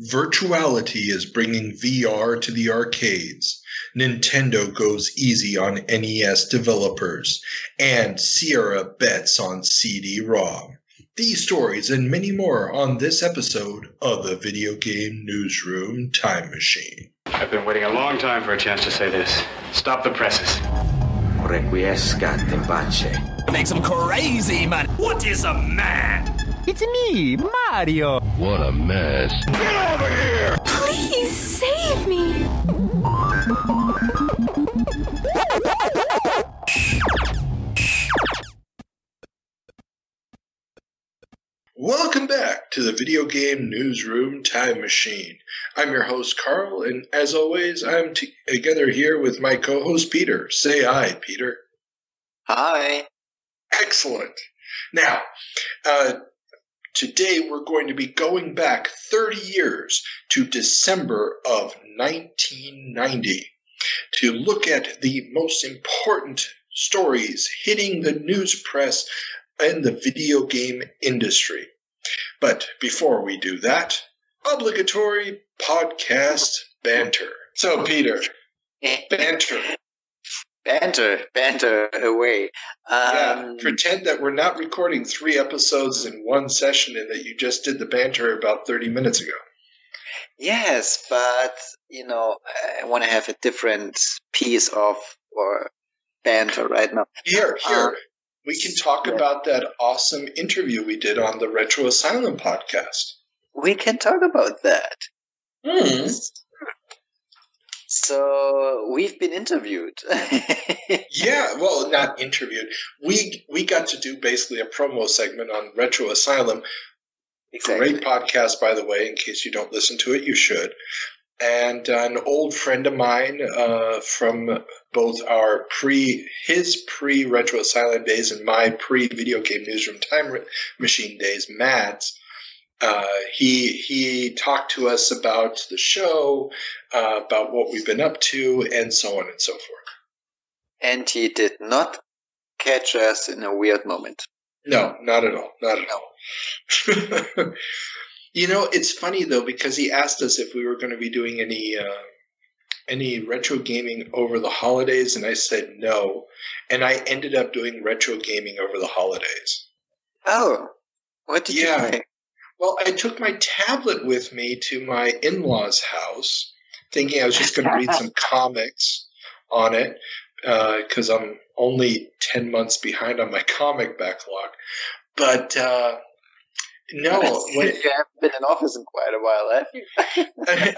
Virtuality is bringing VR to the arcades. Nintendo goes easy on NES developers. And Sierra bets on CD-Rom. These stories and many more on this episode of the Video Game Newsroom Time Machine. I've been waiting a long time for a chance to say this. Stop the presses. Requiescat in pace. Makes him crazy, man. What is a man? It's me, Mario. What a mess. Get over here! Please save me. Welcome back to the Video Game Newsroom Time Machine. I'm your host, Carl, and as always, I'm together here with my co-host, Peter. Say hi, Peter. Hi. Excellent. Now, today we're going to be going back 30 years to December of 1990 to look at the most important stories hitting the news press in the video game industry. But before we do that, obligatory podcast banter. So, Peter, banter. Banter away. Pretend that we're not recording 3 episodes in one session and that you just did the banter about 30 minutes ago. Yes, but, I want to have a different piece of banter right now. Here. We can talk about that awesome interview we did on the Retro Asylum podcast. We can talk about that. Hmm. So, we've been interviewed. Yeah, well, not interviewed. We got to do basically a promo segment on Retro Asylum. Exactly. Great podcast, by the way. In case you don't listen to it, you should. And an old friend of mine from both his pre-Retro Asylum days and my pre-Video Game Newsroom Time Machine days, Mads, he talked to us about the show, about what we've been up to, and so on and so forth. And he did not catch us in a weird moment. No, not at all. Not at all. It's funny, though, because he asked us if we were going to be doing any retro gaming over the holidays, and I said no. And I ended up doing retro gaming over the holidays. Oh, what did you play? Well, I took my tablet with me to my in-laws' house, thinking I was just going to read some comics on it, because I'm only 10 months behind on my comic backlog. But no. You haven't been in office in quite a while, have you?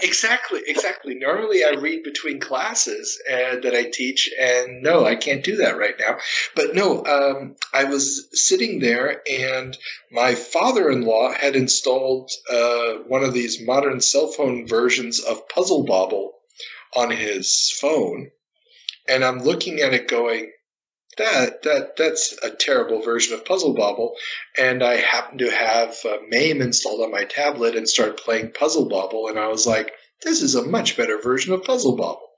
Exactly. Normally I read between classes that I teach, and no, I can't do that right now. But no, I was sitting there, and my father-in-law had installed one of these modern cell phone versions of Puzzle Bobble on his phone, and I'm looking at it going, That's a terrible version of Puzzle Bobble, and I happened to have MAME installed on my tablet and started playing Puzzle Bobble, and I was like, this is a much better version of Puzzle Bobble.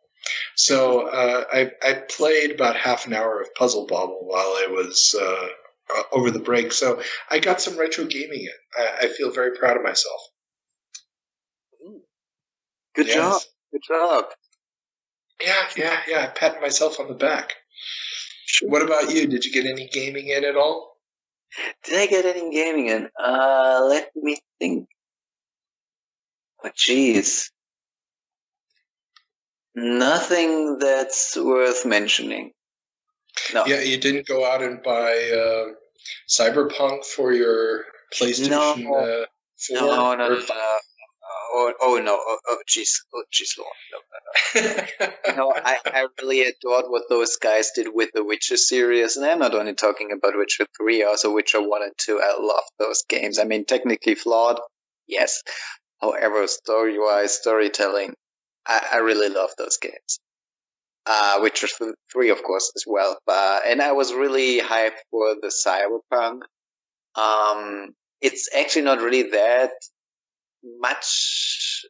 So I played about half an hour of Puzzle Bobble while I was over the break, so I got some retro gaming in. I feel very proud of myself. Good job. Yeah, I pat myself on the back. What about you? Did you get any gaming in at all? Did I get any gaming in? Let me think. Oh, jeez. Nothing that's worth mentioning. No. Yeah, you didn't go out and buy Cyberpunk for your PlayStation 4? No. Oh no! Oh jeez, Lord! No. I really adored what those guys did with the Witcher series, and I'm not only talking about Witcher 3, also Witcher 1 and 2. I love those games. I mean, technically flawed, yes. However, story-wise, storytelling, I really love those games. Witcher 3, of course, as well. And I was really hyped for the Cyberpunk. It's actually not really that much.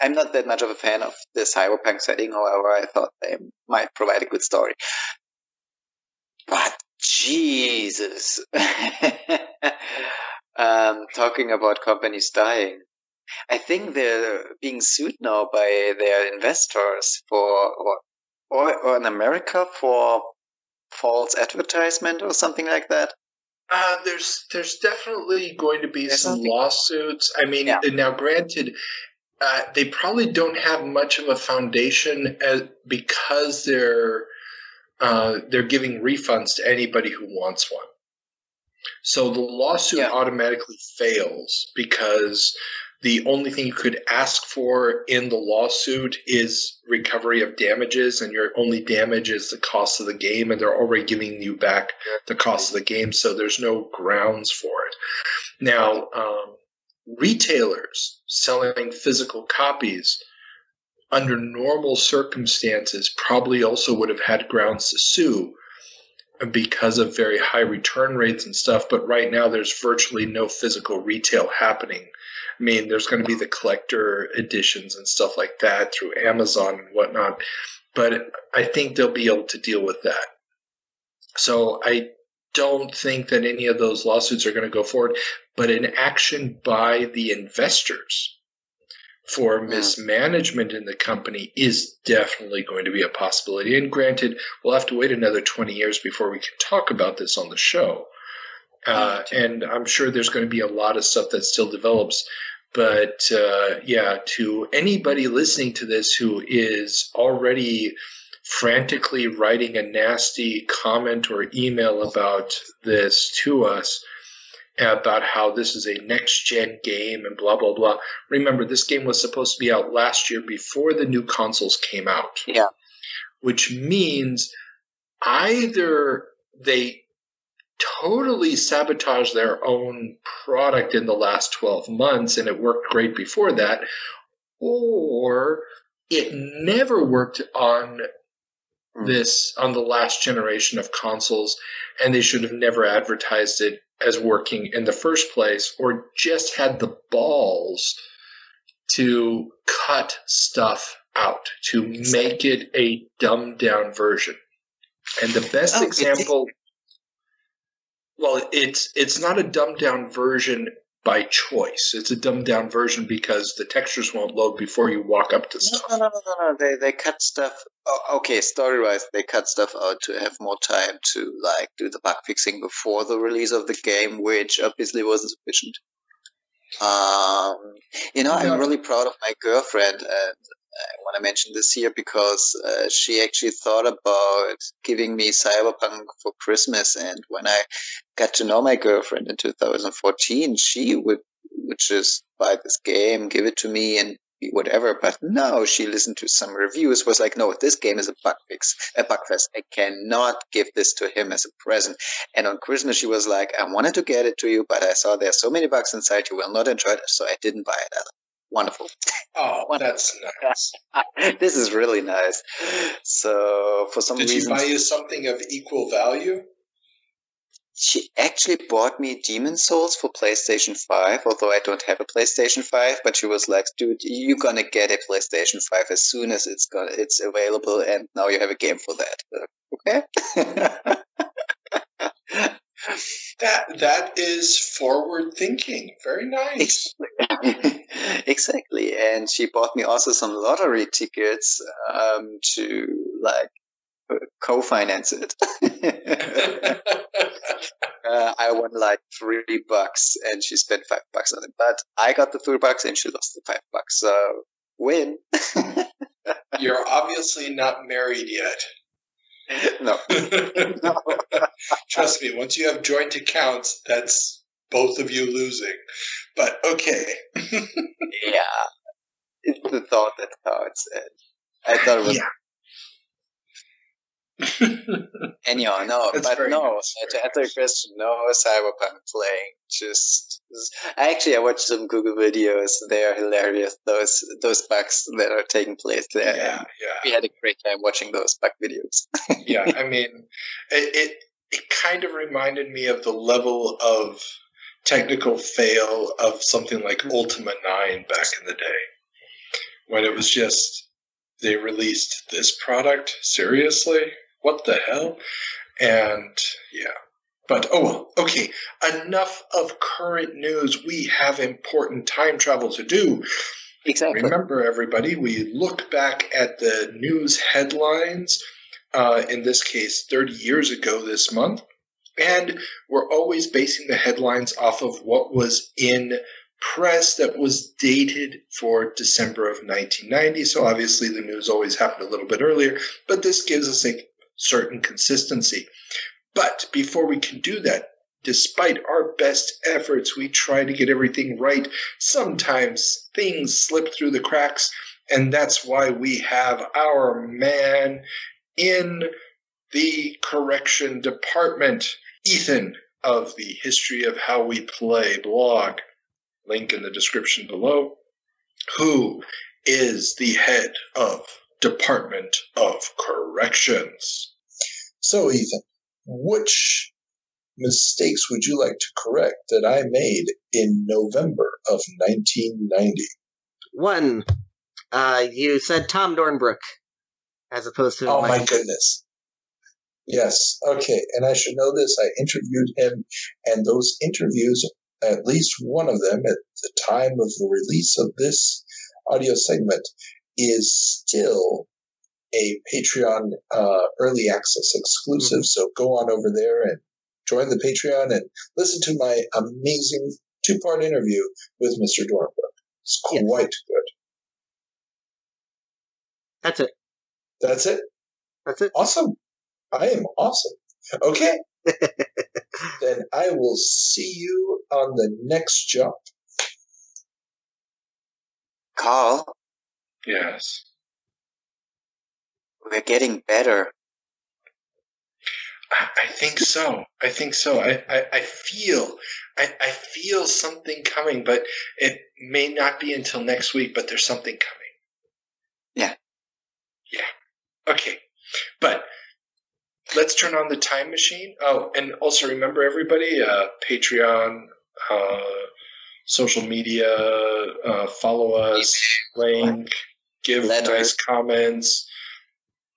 I'm not that much of a fan of the cyberpunk setting. However, I thought they might provide a good story. But Jesus, talking about companies dying. I think they're being sued now by their investors or in America for false advertisement or something like that. There's definitely going to be some lawsuits. I mean, now granted, they probably don't have much of a foundation because they're giving refunds to anybody who wants one. So the lawsuit automatically fails because the only thing you could ask for in the lawsuit is recovery of damages, and your only damage is the cost of the game, and they're already giving you back the cost of the game, so there's no grounds for it. Now, retailers selling physical copies under normal circumstances probably also would have had grounds to sue because of very high return rates and stuff, but right now there's virtually no physical retail happening. I mean, there's going to be the collector editions and stuff like that through Amazon and whatnot, but I think they'll be able to deal with that. So I don't think that any of those lawsuits are going to go forward, but an action by the investors for mismanagement in the company is definitely going to be a possibility. And granted, we'll have to wait another 20 years before we can talk about this on the show. And I'm sure there's going to be a lot of stuff that still develops. But to anybody listening to this who is already frantically writing a nasty comment or email about this to us, about how this is a next-gen game and blah, blah, blah. Remember, this game was supposed to be out last year before the new consoles came out. Yeah. Which means either they totally sabotaged their own product in the last 12 months and it worked great before that, or it never worked on on the last generation of consoles, and they should have never advertised it as working in the first place, or just had the balls to cut stuff out, to make it a dumbed down version. And the best example, well, it's not a dumbed down version by choice. It's a dumbed down version because the textures won't load before you walk up to stuff. No. They cut stuff. Okay, story-wise, they cut stuff out to have more time to do the bug fixing before the release of the game, which obviously wasn't sufficient. I'm really proud of my girlfriend, and I want to mention this here because she actually thought about giving me Cyberpunk for Christmas, and when I got to know my girlfriend in 2014, she would just buy this game, give it to me, and whatever. But no, she listened to some reviews, was like, no, this game is a bug fest. I cannot give this to him as a present. And on Christmas, she was like, I wanted to get it to you, but I saw there's so many bugs inside, you will not enjoy it, so I didn't buy it. Wonderful. Oh, that's nice. This is really nice. So for some reason, did she buy you something of equal value? She actually bought me Demon's Souls for PlayStation 5, although I don't have a PlayStation 5, but she was like, dude, you're gonna get a PlayStation 5 as soon as it's available, and now you have a game for that. Okay? That is forward thinking. Very nice. Exactly. And she bought me also some lottery tickets to co-finance it. I won $3, and she spent $5 on it. But I got the $3 and she lost the $5. So win. You're obviously not married yet. No. No. Trust me, once you have joint accounts, that's both of you losing. But okay. Yeah. It's the thought that counts. And I thought it was... Yeah. Anyhow, no, to answer your question, no Cyberpunk playing. I watched some Google videos. They are hilarious. Those bugs that are taking place there. Yeah. We had a great time watching those bug videos. Yeah, I mean, it kind of reminded me of the level of technical fail of something like Ultima 9 back in the day, when it was just, they released this product? Seriously? What the hell? And yeah, But, oh well, okay, enough of current news. We have important time travel to do. Exactly. Remember, everybody, we look back at the news headlines, in this case, 30 years ago this month, and we're always basing the headlines off of what was in press that was dated for December of 1990. So obviously the news always happened a little bit earlier, but this gives us a certain consistency. But before we can do that, despite our best efforts, we try to get everything right. Sometimes things slip through the cracks, and that's why we have our man in the correction department, Ethan of the History of How We Play blog, link in the description below, who is the head of Department of Corrections. So, Ethan, which mistakes would you like to correct that I made in November of 1990? One, you said Tom Dornbrook as opposed to... Oh, my goodness. Yes, okay, and I should know this. I interviewed him, and those interviews, at least one of them at the time of the release of this audio segment, is still a Patreon early access exclusive. Mm-hmm. So go on over there and join the Patreon and listen to my amazing 2-part interview with Mr. Dornbrook. It's quite good. That's it. That's it? That's it. Awesome. I am awesome. Okay. Then I will see you on the next jump. Carl? Yes. We're getting better. I think so. I feel something coming, but it may not be until next week, but there's something coming. Yeah. Yeah. Okay. But let's turn on the time machine. Oh, and also remember, everybody, Patreon, social media, follow us, link, give nice comments,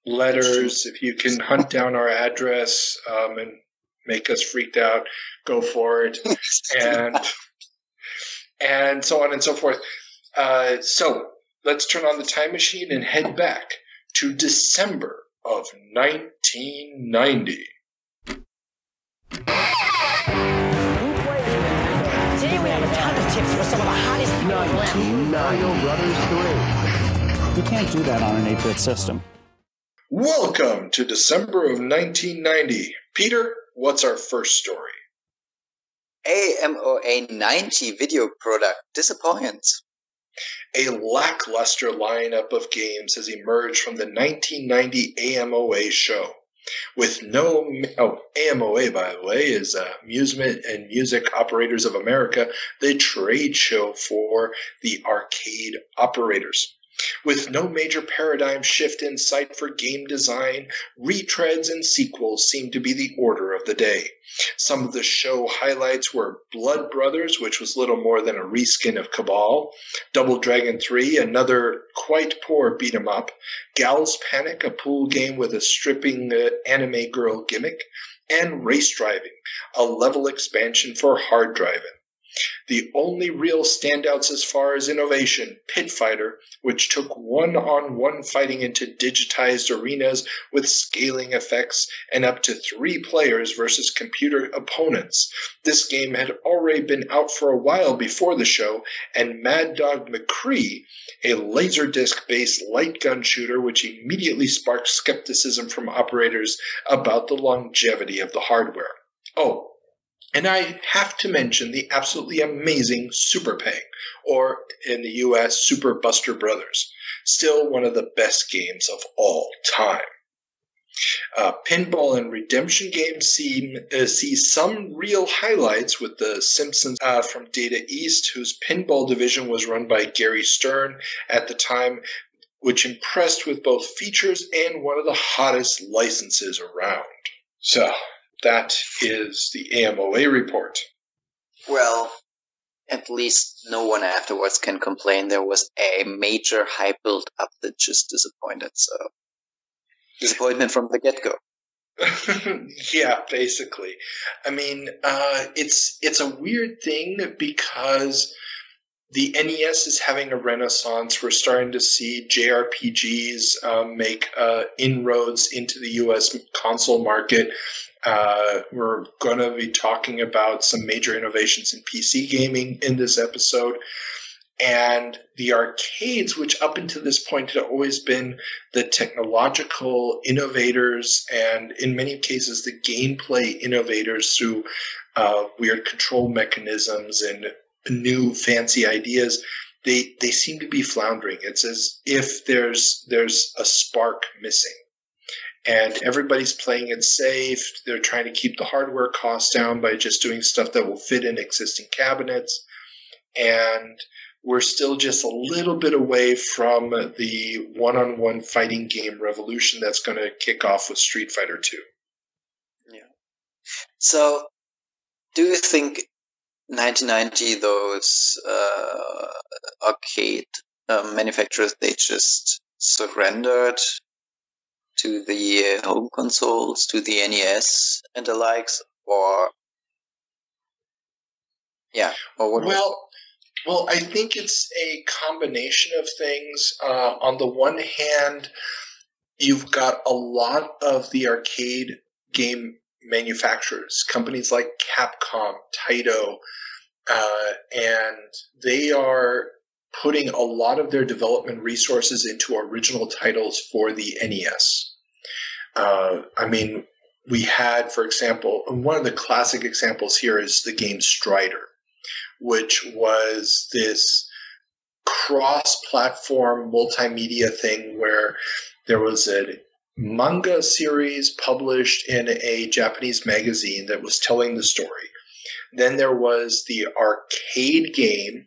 letters. If you can hunt down our address and make us freaked out, go for it. And so on and so forth. So let's turn on the time machine and head back to December of 1990. Today we have a ton of tips for some of the hottest people around. Mario Brothers 3. You can't do that on an 8-bit system. Welcome to December of 1990. Peter, what's our first story? AMOA 90 video product disappoints. A lackluster lineup of games has emerged from the 1990 AMOA show. With no... AMOA, by the way, is Amusement and Music Operators of America, the trade show for the arcade operators. With no major paradigm shift in sight for game design, retreads and sequels seem to be the order of the day. Some of the show highlights were Blood Brothers, which was little more than a reskin of Cabal, Double Dragon 3, another quite poor beat-em-up, Gal's Panic, a pool game with a stripping anime girl gimmick, and Race Driving, a level expansion for hard driving. The only real standouts as far as innovation, Pit Fighter, which took one-on-one fighting into digitized arenas with scaling effects and up to 3 players versus computer opponents. This game had already been out for a while before the show, and Mad Dog McCree, a Laserdisc-based light gun shooter which immediately sparked skepticism from operators about the longevity of the hardware. Oh, and I have to mention the absolutely amazing Super Peg, or in the US, Super Buster Brothers. Still one of the best games of all time. Pinball and redemption games see some real highlights with The Simpsons from Data East, whose pinball division was run by Gary Stern at the time, which impressed with both features and one of the hottest licenses around. So... that is the AMOA report. Well, at least no one afterwards can complain there was a major hype build up that just disappointed. So, disappointment from the get-go. Yeah, basically. I mean, it's a weird thing because the NES is having a renaissance. We're starting to see JRPGs make inroads into the U.S. console market. We're going to be talking about some major innovations in PC gaming in this episode. And the arcades, which up until this point had always been the technological innovators and in many cases the gameplay innovators through weird control mechanisms and new fancy ideas, they seem to be floundering. It's as if there's a spark missing. And everybody's playing it safe. They're trying to keep the hardware costs down by just doing stuff that will fit in existing cabinets. And we're still just a little bit away from the one-on-one fighting game revolution that's going to kick off with Street Fighter 2. Yeah. So, do you think 1990 those arcade manufacturers, they just surrendered to the home consoles, to the NES and the likes, or what? Well, I think it's a combination of things. On the one hand, you've got a lot of the arcade game manufacturers, companies like Capcom, Taito, and they are putting a lot of their development resources into original titles for the NES. I mean, we had, for example, one of the classic examples here is the game Strider, which was this cross-platform multimedia thing where there was a manga series published in a Japanese magazine that was telling the story. Then there was the arcade game,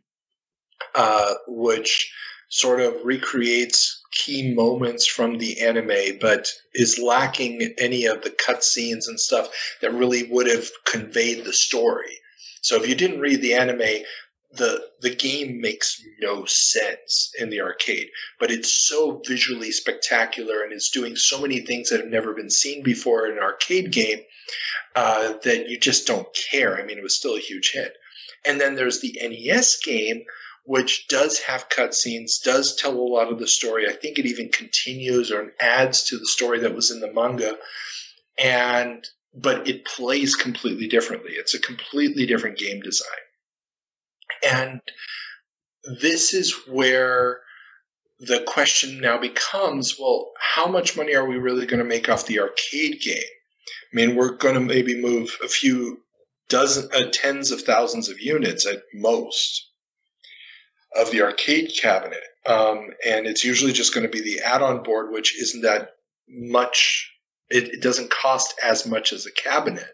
which sort of recreates key moments from the anime, but is lacking any of the cutscenes and stuff that really would have conveyed the story. So if you didn't read the anime, the game makes no sense in the arcade, but it's so visually spectacular and it's doing so many things that have never been seen before in an arcade game that you just don't care. I mean, it was still a huge hit. And then there's the NES game, which does have cutscenes, does tell a lot of the story. I think it even continues or adds to the story that was in the manga. But it plays completely differently. It's a completely different game design. And this is where the question now becomes, well, how much money are we really going to make off the arcade game? I mean, we're going to maybe move a few tens of thousands of units at most of the arcade cabinet. And it's usually just going to be the add-on board, which isn't that much. It doesn't cost as much as a cabinet.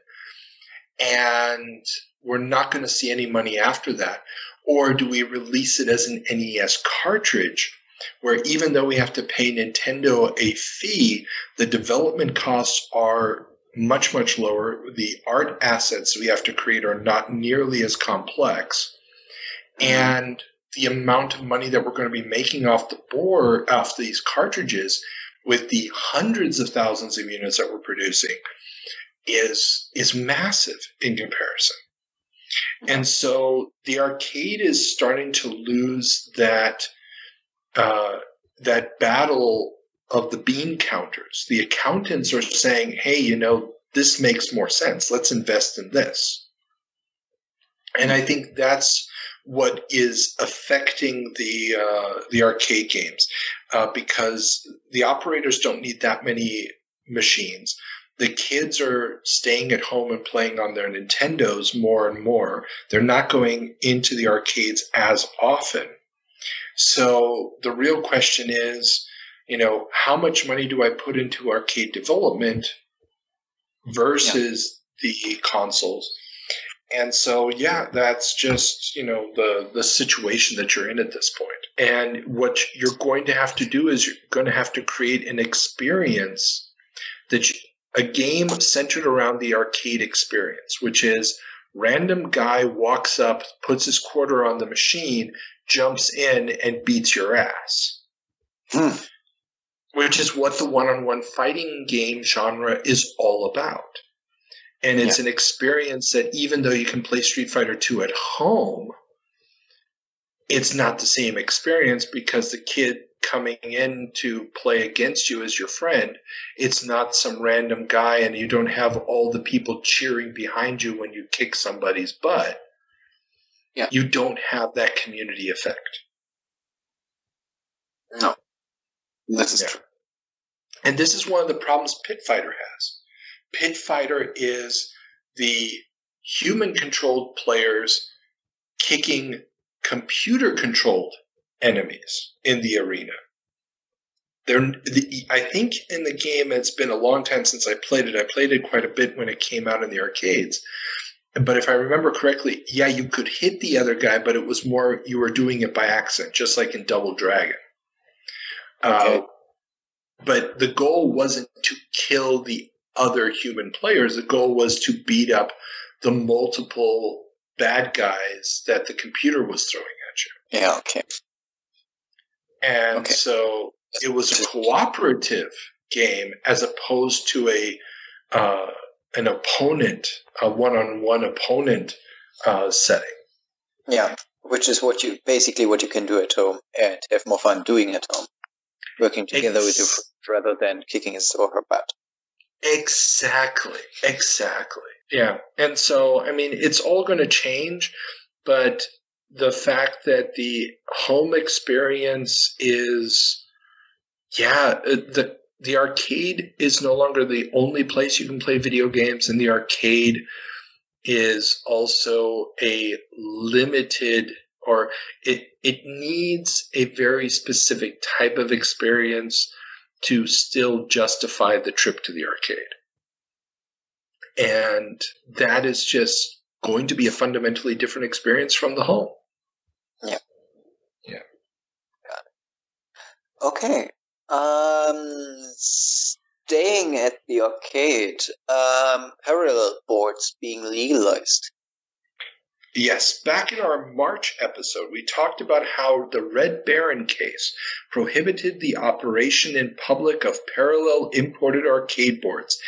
And we're not going to see any money after that. Or do we release it as an NES cartridge, where even though we have to pay Nintendo a fee, the development costs are much, much lower. The art assets we have to create are not nearly as complex. And the amount of money that we're going to be making off the board, off these cartridges, with the hundreds of thousands of units that we're producing, is massive in comparison. And so the arcade is starting to lose that battle of the bean counters. The accountants are saying, hey, this makes more sense. Let's invest in this. And I think that's what is affecting the arcade games, because the operators don't need that many machines. The kids are staying at home and playing on their Nintendos more and more. They're not going into the arcades as often. So the real question is, how much money do I put into arcade development versus the consoles? And so, that's just, the situation that you're in at this point. And what you're going to have to do is you're going to have to create an experience a game centered around the arcade experience, which is random guy walks up, puts his quarter on the machine, jumps in, and beats your ass. which is what the one-on-one fighting game genre is all about. And it's an experience that even though you can play Street Fighter 2 at home, it's not the same experience because the kid coming in to play against you as your friend, it's not some random guy and you don't have all the people cheering behind you when you kick somebody's butt. Yeah. You don't have that community effect. No. This is true. And this is one of the problems Pit Fighter has. Pit Fighter is the human-controlled players kicking computer-controlled enemies in the arena. I think in the game, it's been a long time since I played it. I played it quite a bit when it came out in the arcades. But if I remember correctly, yeah, you could hit the other guy, but it was more you were doing it by accident, just like in Double Dragon. Okay. But the goal wasn't to kill the other human players. The goal was to beat up the multiple bad guys that the computer was throwing at you. Yeah, okay. And so it was a cooperative game as opposed to an opponent, a one-on-one opponent setting. Yeah, which is what you can do at home and have more fun doing at home. Working together with your friends rather than kicking his or her butt. Exactly. Yeah. And so, I mean, it's all going to change, but the fact that the home experience is, the arcade is no longer the only place you can play video games, and the arcade is also a limited, or it needs a very specific type of experience to still justify the trip to the arcade. And that is just going to be a fundamentally different experience from the home. Yeah. Yeah. Got it. Okay. Staying at the arcade, parallel boards being legalized. Yes, back in our March episode, we talked about how the Red Baron case prohibited the operation in public of parallel imported arcade boards.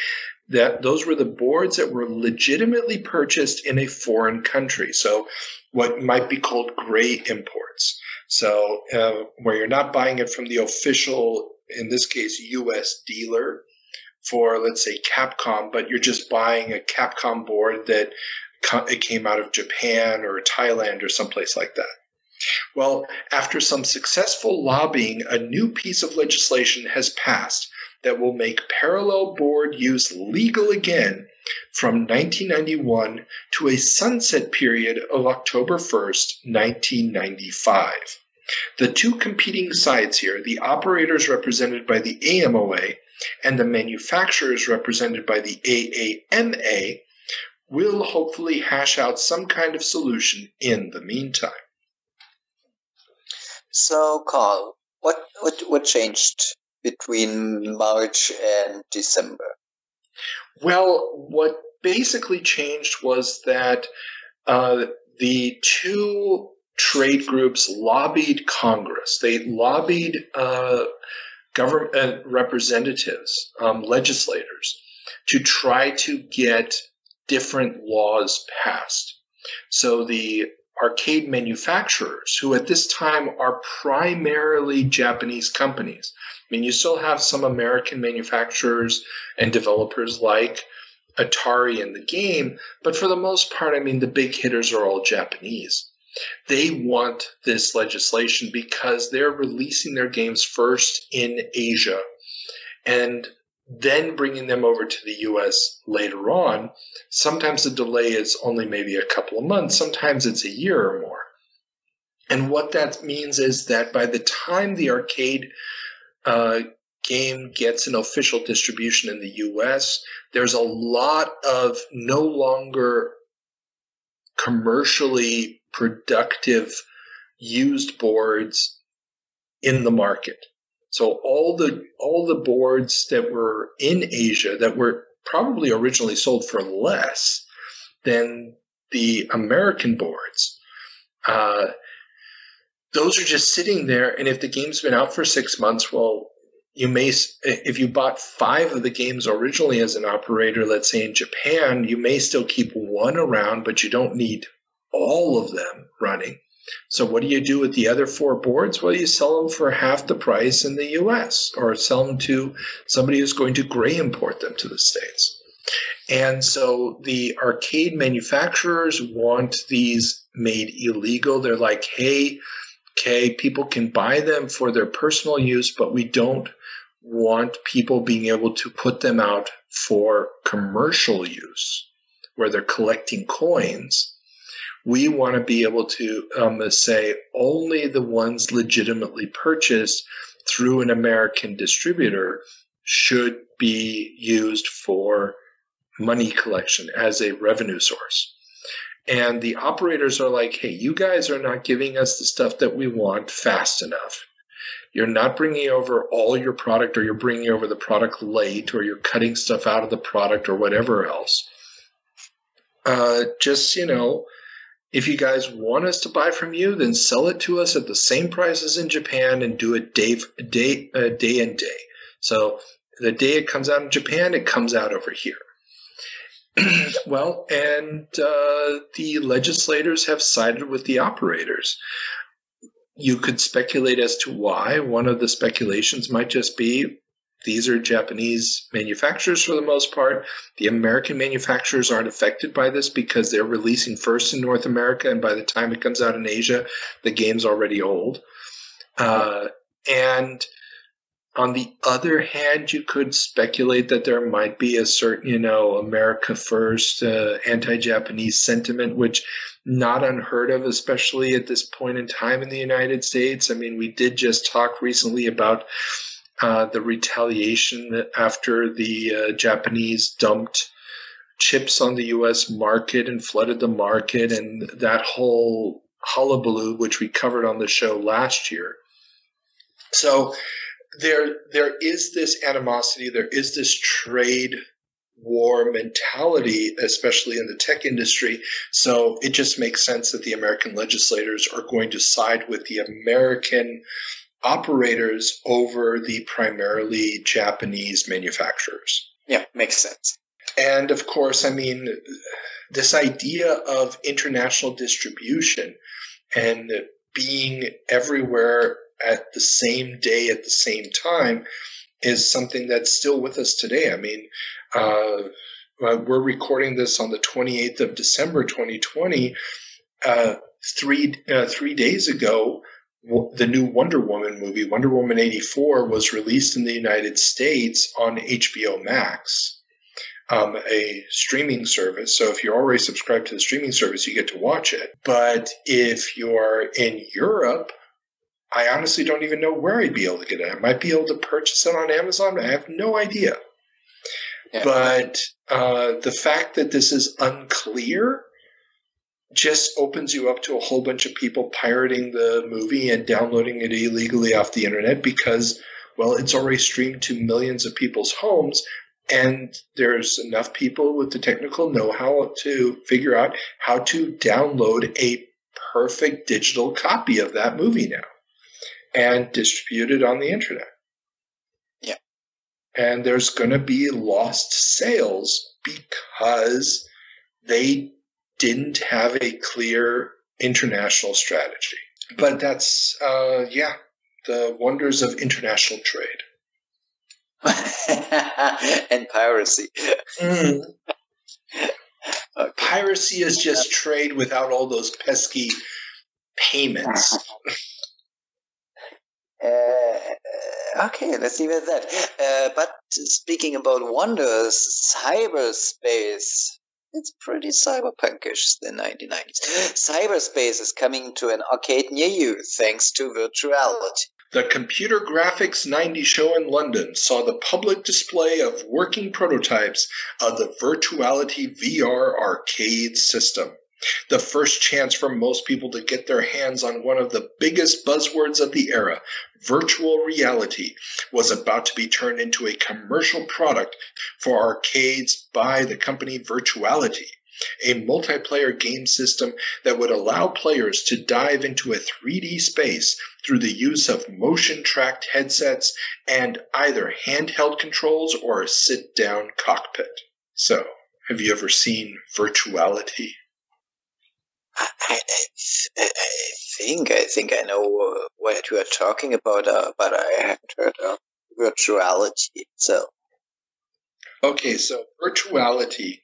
That those were the boards that were legitimately purchased in a foreign country, so what might be called gray imports. So where you're not buying it from the official, in this case, U.S. dealer for, let's say, Capcom, but you're just buying a Capcom board that it came out of Japan or Thailand or someplace like that. Well, after some successful lobbying, a new piece of legislation has passed that will make parallel board use legal again from 1991 to a sunset period of October 1st, 1995. The two competing sides here, the operators represented by the AMOA and the manufacturers represented by the AAMA, will hopefully hash out some kind of solution in the meantime. So, Carl, what changed between March and December? Well, what basically changed was that the two trade groups lobbied Congress. They lobbied government representatives, legislators, to try to get different laws passed. So the arcade manufacturers, who at this time are primarily Japanese companies, I mean, you still have some American manufacturers and developers like Atari in the game, but for the most part, I mean, the big hitters are all Japanese. They want this legislation because they're releasing their games first in Asia and then bringing them over to the U.S. later on. Sometimes the delay is only maybe a couple of months. Sometimes it's a year or more. And what that means is that by the time the arcade game gets an official distribution in the U.S., there's a lot of no longer commercially productive used boards in the market. So all the boards that were in Asia that were probably originally sold for less than the American boards, those are just sitting there. And if the game's been out for 6 months, well, if you bought 5 of the games originally as an operator, let's say in Japan, you may still keep one around, but you don't need all of them running. So what do you do with the other 4 boards? Well, you sell them for half the price in the U.S. or sell them to somebody who's going to gray import them to the States. And so the arcade manufacturers want these made illegal. They're like, hey, okay, people can buy them for their personal use, but we don't want people being able to put them out for commercial use where they're collecting coins. We want to be able to say only the ones legitimately purchased through an American distributor should be used for money collection as a revenue source. And the operators are like, hey, you guys are not giving us the stuff that we want fast enough. You're not bringing over all your product, or you're bringing over the product late, or you're cutting stuff out of the product or whatever else. If you guys want us to buy from you, then sell it to us at the same price as in Japan and do it day and day. So the day it comes out in Japan, it comes out over here. Well, and the legislators have sided with the operators. You could speculate as to why. One of the speculations might just be these are Japanese manufacturers for the most part. The American manufacturers aren't affected by this because they're releasing first in North America, and by the time it comes out in Asia, the game's already old. And on the other hand, you could speculate that there might be a certain, America first, anti-Japanese sentiment, which not unheard of, especially at this point in time in the United States. I mean, we did just talk recently about the retaliation after the Japanese dumped chips on the U.S. market and flooded the market, and that whole hullabaloo, which we covered on the show last year. So there is this animosity, there is this trade war mentality, especially in the tech industry. So it just makes sense that the American legislators are going to side with the American operators over the primarily Japanese manufacturers. Yeah, makes sense. And of course, I mean, this idea of international distribution and being everywhere at the same day, at the same time, is something that's still with us today. I mean, we're recording this on the 28th of December, 2020. 3 days ago, the new Wonder Woman movie, Wonder Woman 84, was released in the United States on HBO Max, a streaming service. So if you're already subscribed to the streaming service, you get to watch it. But if you're in Europe, I honestly don't even know where I'd be able to get it. I might be able to purchase it on Amazon. I have no idea. Yeah. But the fact that this is unclear just opens you up to a whole bunch of people pirating the movie and downloading it illegally off the internet because, well, it's already streamed to millions of people's homes, and there's enough people with the technical know-how to figure out how to download a perfect digital copy of that movie now and distribute it on the internet. Yeah. And there's going to be lost sales because they didn't have a clear international strategy. But that's, the wonders of international trade. And piracy. Okay. Piracy is just trade without all those pesky payments. Okay, let's leave it at that. But speaking about wonders, cyberspace. It's pretty cyberpunkish, the 1990s. Cyberspace is coming to an arcade near you, thanks to Virtuality. The Computer Graphics 90 show in London saw the public display of working prototypes of the Virtuality VR arcade system. The first chance for most people to get their hands on one of the biggest buzzwords of the era, virtual reality, was about to be turned into a commercial product for arcades by the company Virtuality. a multiplayer game system that would allow players to dive into a 3D space through the use of motion-tracked headsets and either handheld controls or a sit-down cockpit. So, have you ever seen Virtuality? I think I know what you are talking about, but I haven't heard of Virtuality itself. Okay, so Virtuality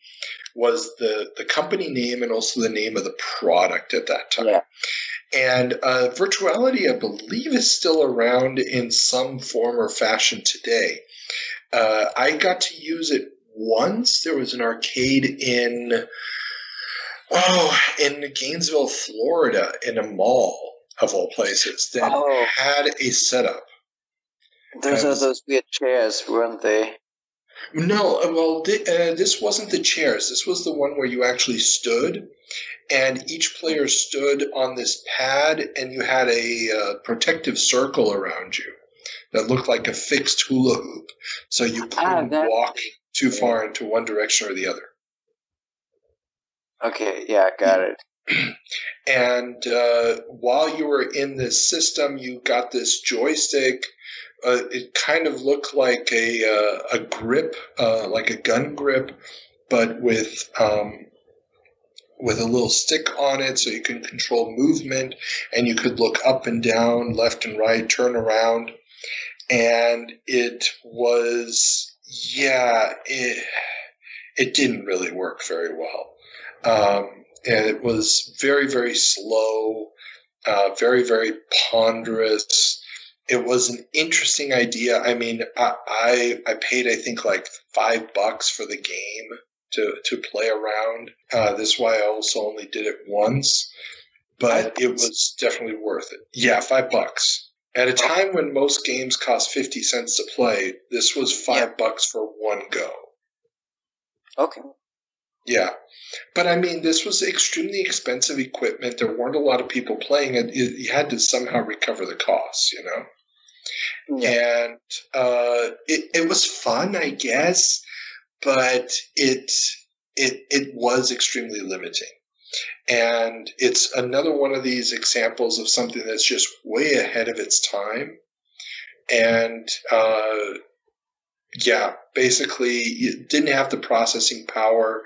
was the company name and also the name of the product at that time. Yeah. And Virtuality, I believe, is still around in some form or fashion today. I got to use it once. There was an arcade in Gainesville, Florida, in a mall, of all places, that had a setup. Those are those weird chairs, weren't they? No, well, this wasn't the chairs. This was the one where you actually stood, and each player stood on this pad, and you had a protective circle around you that looked like a fixed hula hoop, so you couldn't walk too far into one direction or the other. Okay, yeah, got it. And while you were in this system, you got this joystick. It kind of looked like a grip, like a gun grip, but with a little stick on it, so you can control movement, and you could look up and down, left and right, turn around, and it was, it didn't really work very well. And it was very, very slow, very, very ponderous. It was an interesting idea. I mean, I paid, I think, like $5 for the game to play around. This is why I also only did it once, but it was definitely worth it. Yeah, $5. At a time when most games cost 50 cents to play, this was $5 for one go. Okay. Yeah. But I mean, this was extremely expensive equipment. There weren't a lot of people playing it. You had to somehow recover the costs, you know? Yeah. And it was fun, I guess, but it was extremely limiting. And it's another one of these examples of something that's just way ahead of its time. And basically, it didn't have the processing power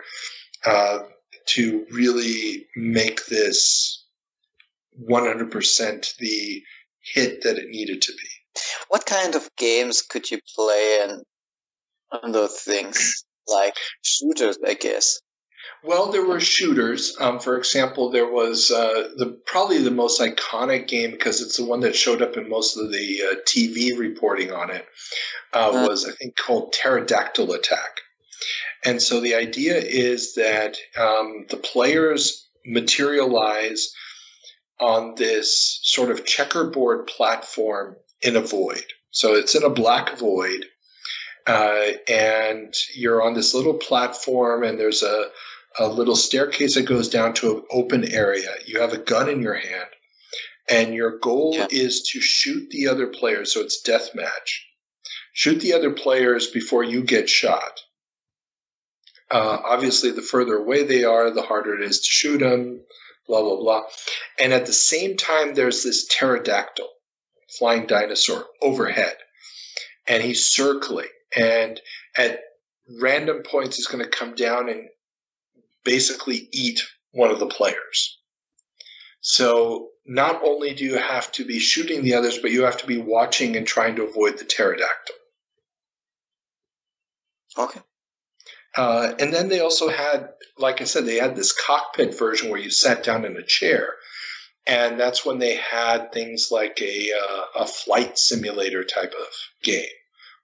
to really make this 100% the hit that it needed to be. What kind of games could you play on those things? Like shooters, I guess. Well, there were shooters. For example, there was probably the most iconic game, because it's the one that showed up in most of the TV reporting on it, was, I think, called Pterodactyl Attack. And so the idea is that the players materialize on this sort of checkerboard platform in a void. So it's in a black void, and you're on this little platform, and there's a little staircase that goes down to an open area. You have a gun in your hand, and your goal is to shoot the other players. So it's deathmatch. Shoot the other players before you get shot. Obviously, the further away they are, the harder it is to shoot them, blah, blah, blah. And at the same time, there's this pterodactyl, flying dinosaur, overhead. And he's circling. And at random points, he's going to come down and basically eat one of the players. So not only do you have to be shooting the others, but you have to be watching and trying to avoid the pterodactyl. Okay. And then they also had, like I said, they had this cockpit version where you sat down in a chair. And that's when they had things like a flight simulator type of game.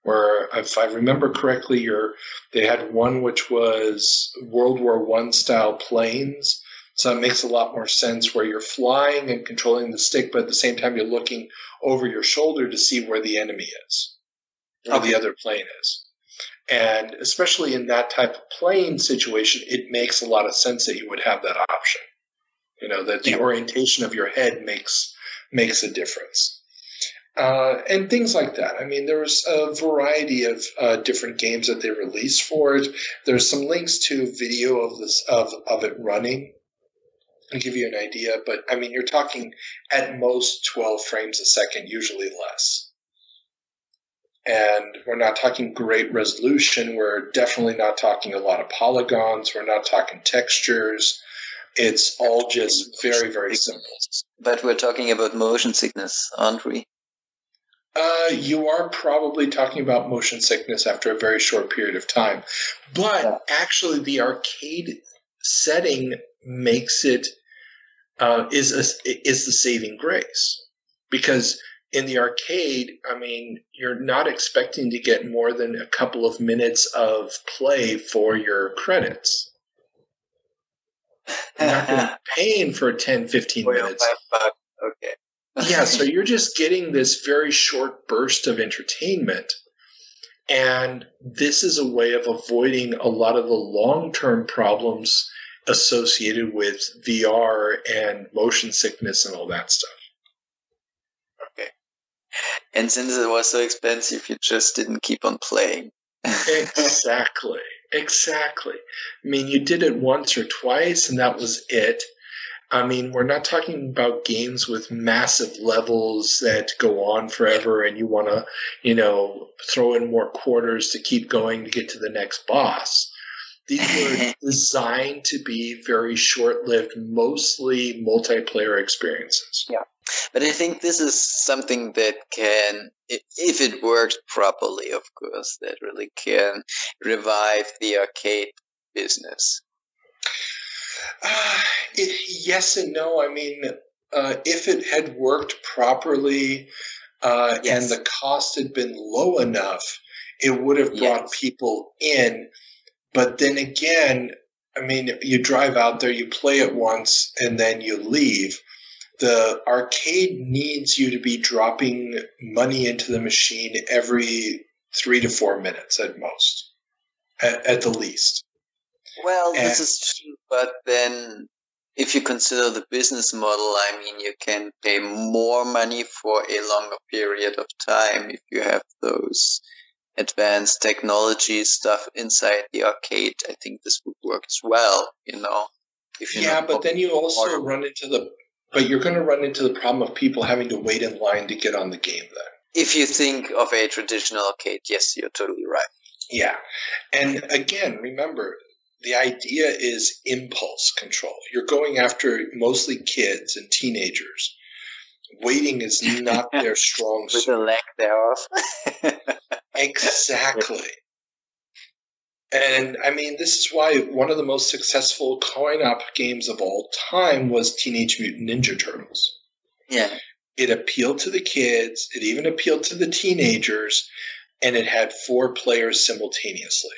Where, if I remember correctly, they had one which was World War I style planes. So it makes a lot more sense, where you're flying and controlling the stick, but at the same time you're looking over your shoulder to see where the enemy is, or the other plane is. And especially in that type of plane situation, it makes a lot of sense that you would have that option. You know, that the orientation of your head makes a difference. And things like that. I mean, there was a variety of different games that they released for it. There's some links to video of this of it running. I'll give you an idea, but I mean, you're talking at most 12 frames a second, usually less. And we're not talking great resolution. We're definitely not talking a lot of polygons. We're not talking textures. It's all just very, very simple. But we're talking about motion sickness, aren't we? You are probably talking about motion sickness after a very short period of time. But actually, the arcade setting makes it is the saving grace. Because in the arcade, I mean, you're not expecting to get more than a couple of minutes of play for your credits. You're not going to be paying for 10, 15 minutes. Okay. Yeah, so you're just getting this very short burst of entertainment. And this is a way of avoiding a lot of the long-term problems associated with VR and motion sickness and all that stuff. Okay. And since it was so expensive, you just didn't keep on playing. Exactly. Exactly. I mean, you did it once or twice, and that was it. I mean, we're not talking about games with massive levels that go on forever and you want to, throw in more quarters to keep going to get to the next boss. These were designed to be very short-lived, mostly multiplayer experiences. Yeah. But I think this is something that can, if it works properly, of course, that really can revive the arcade business. Yes and no. I mean, if it had worked properly and the cost had been low enough, it would have brought people in. But then again, I mean, you drive out there, you play it once, and then you leave. The arcade needs you to be dropping money into the machine every 3 to 4 minutes at most, at the least. Well, this is true, but then if you consider the business model, I mean, you can pay more money for a longer period of time if you have those advanced technology stuff inside the arcade. I think this would work as well, If but then you also you're going to run into the problem of people having to wait in line to get on the game then. If you think of a traditional arcade, yes, you're totally right. Yeah. And again, remember, the idea is impulse control. You're going after mostly kids and teenagers. Waiting is not their strong suit. With the lack thereof. Exactly. And I mean, this is why one of the most successful coin-op games of all time was Teenage Mutant Ninja Turtles. Yeah. It appealed to the kids, it even appealed to the teenagers, and it had 4 players simultaneously.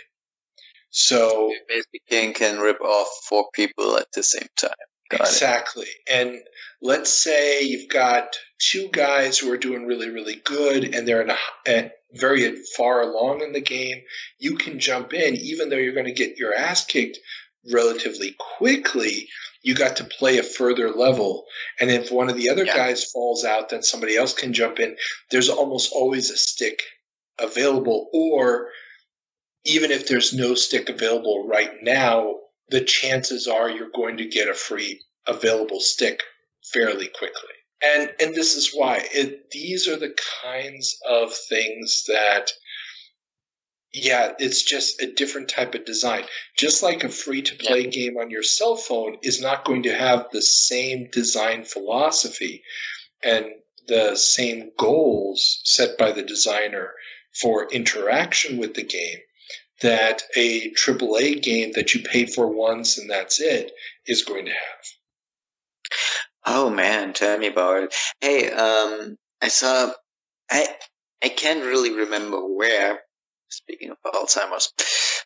So you basically can rip off 4 people at the same time. Exactly. And let's say you've got 2 guys who are doing really, really good, and they're very far along in the game. You can jump in, even though you're going to get your ass kicked relatively quickly. You got to play a further level. And if one of the other guys falls out, then somebody else can jump in. There's almost always a stick available, or even if there's no stick available right now, the chances are you're going to get a free available stick fairly quickly. And this is why. These are the kinds of things that, it's just a different type of design. Just like a free-to-play game on your cell phone is not going to have the same design philosophy and the same goals set by the designer for interaction with the game that a AAA game that you pay for once and that's it is going to have. Oh man, tell me about it. Hey, I can't really remember where, speaking of Alzheimer's.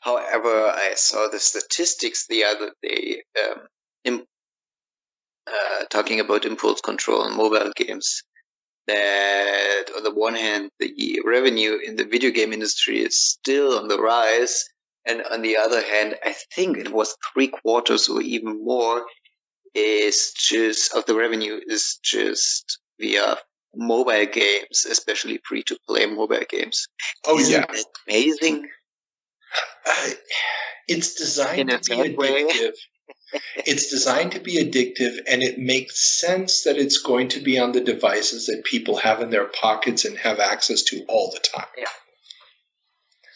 However, I saw the statistics the other day talking about impulse control in mobile games. That on the one hand, the revenue in the video game industry is still on the rise, and on the other hand, I think it was 3/4 or even more of the revenue is just via mobile games, especially free-to-play mobile games. Oh, Isn't yeah. that amazing? It's designed In a to be bad way. addictive. It's designed to be addictive, and it makes sense that it's going to be on the devices that people have in their pockets and have access to all the time. Yeah.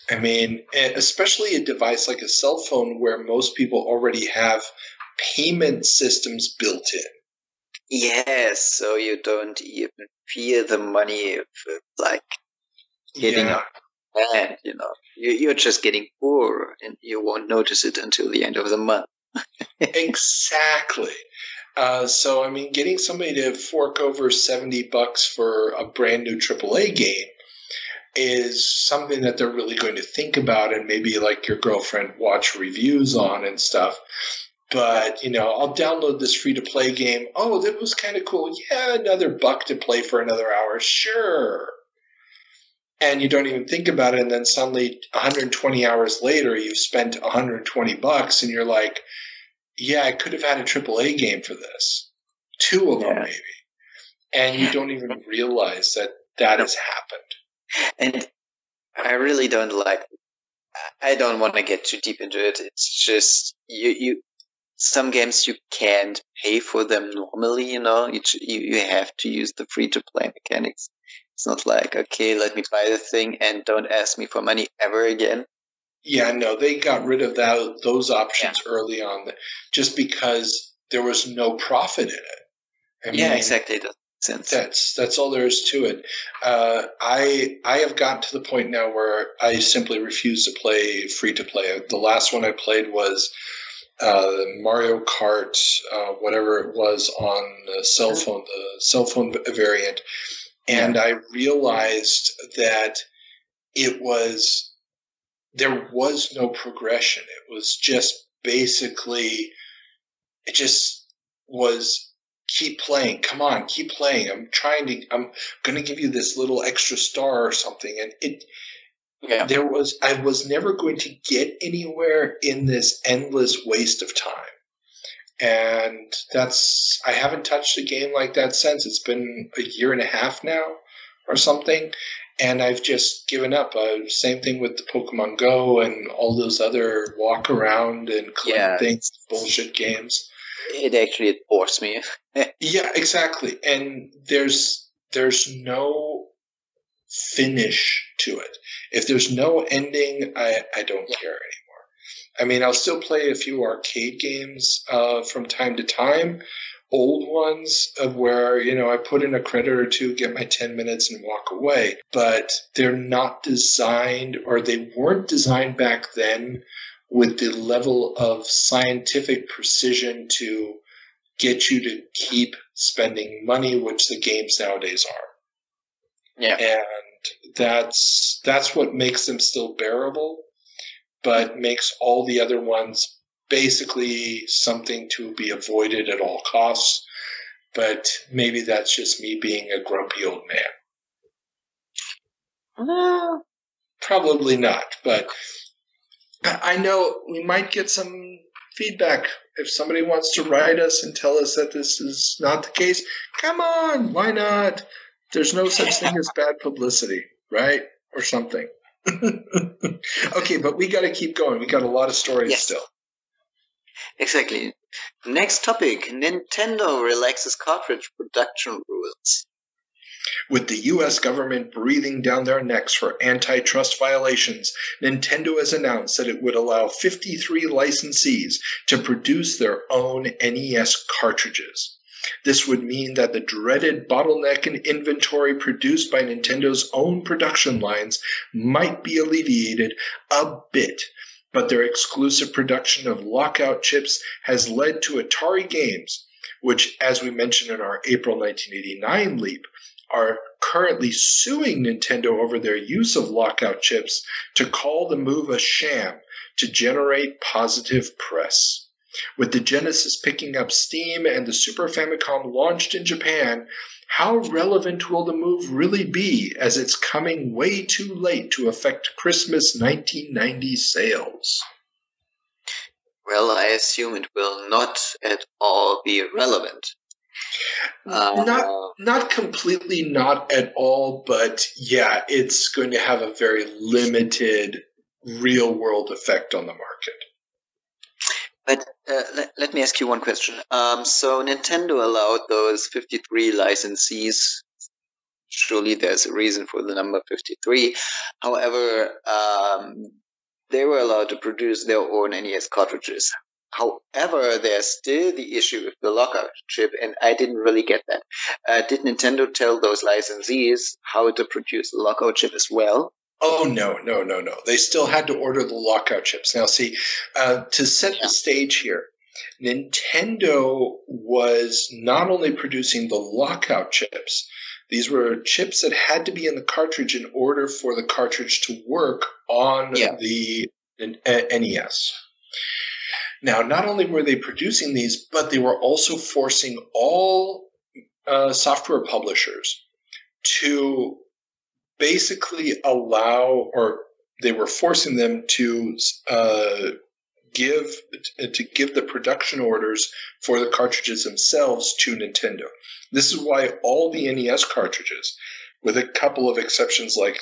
I mean, especially a device like a cell phone where most people already have payment systems built in. Yes, so you don't even feel the money hitting Yeah. your hand, You're just getting poor, and you won't notice it until the end of the month. Exactly. So, I mean, getting somebody to fork over $70 for a brand new AAA game is something that they're really going to think about and maybe like your girlfriend watch reviews on and stuff. But, I'll download this free-to-play game. Oh, that was kind of cool. Yeah, another $1 to play for another hour. Sure. And you don't even think about it, and then suddenly 120 hours later, you've spent $120, and you're like, yeah, I could have had a AAA game for this. 2 of them, maybe. And you don't even realize that has happened. And I really don't I don't want to get too deep into it. It's just, some games you can't pay for them normally, you have to use the free-to-play mechanics. It's not like, okay, let me buy the thing and don't ask me for money ever again. Yeah, no, they got rid of those options early on just because there was no profit in it. I mean, exactly. That makes sense. That's all there is to it. I have gotten to the point now where I simply refuse to play free-to-play. The last one I played was Mario Kart, whatever it was on the cell phone variant. And I realized that there was no progression. It was just basically, it just was keep playing. Come on, keep playing. I'm going to give you this little extra star or something. And I was never going to get anywhere in this endless waste of time. And I haven't touched a game like that since. It's been a year and a half now or something. And I've just given up. Same thing with the Pokemon Go and all those other walk around and collect things, bullshit games. It bores me. Yeah, exactly. And there's no finish to it. If there's no ending, I don't care anymore. I mean, I'll still play a few arcade games from time to time, old ones of where, I put in a credit or two, get my 10 minutes and walk away. But they're not designed, or they weren't designed back then with the level of scientific precision to get you to keep spending money, which the games nowadays are. Yeah. And that's what makes them still bearable, but makes all the other ones basically something to be avoided at all costs. But maybe that's just me being a grumpy old man. Probably not, but I know we might get some feedback. If somebody wants to write us and tell us that this is not the case, come on, why not? There's no such thing as bad publicity, right? Or something. Okay, but we got to keep going. We got a lot of stories still. Exactly. Next topic. Nintendo relaxes cartridge production rules. With the U.S. government breathing down their necks for antitrust violations, Nintendo has announced that it would allow 53 licensees to produce their own NES cartridges. This would mean that the dreaded bottleneck in inventory produced by Nintendo's own production lines might be alleviated a bit, but their exclusive production of lockout chips has led to Atari Games, which, as we mentioned in our April 1989 leap, are currently suing Nintendo over their use of lockout chips to call the move a sham to generate positive press. With the Genesis picking up steam and the Super Famicom launched in Japan, how relevant will the move really be, as it's coming way too late to affect Christmas 1990 sales? Well, I assume it will not at all be relevant. Not completely, not at all, but yeah, it's going to have a very limited real-world effect on the market. But let me ask you one question. So Nintendo allowed those 53 licensees. Surely there's a reason for the number 53. However, they were allowed to produce their own NES cartridges. However, there's still the issue with the lockout chip, and I didn't really get that. Did Nintendo tell those licensees how to produce the lockout chip as well? Oh, no. They still had to order the lockout chips. Now, see, to set the stage here, Nintendo was not only producing the lockout chips, these were chips that had to be in the cartridge in order for the cartridge to work on the NES. Now, not only were they producing these, but they were also forcing all software publishers to basically allow, or they were forcing them to give the production orders for the cartridges themselves to Nintendo. This is why all the NES cartridges, with a couple of exceptions like,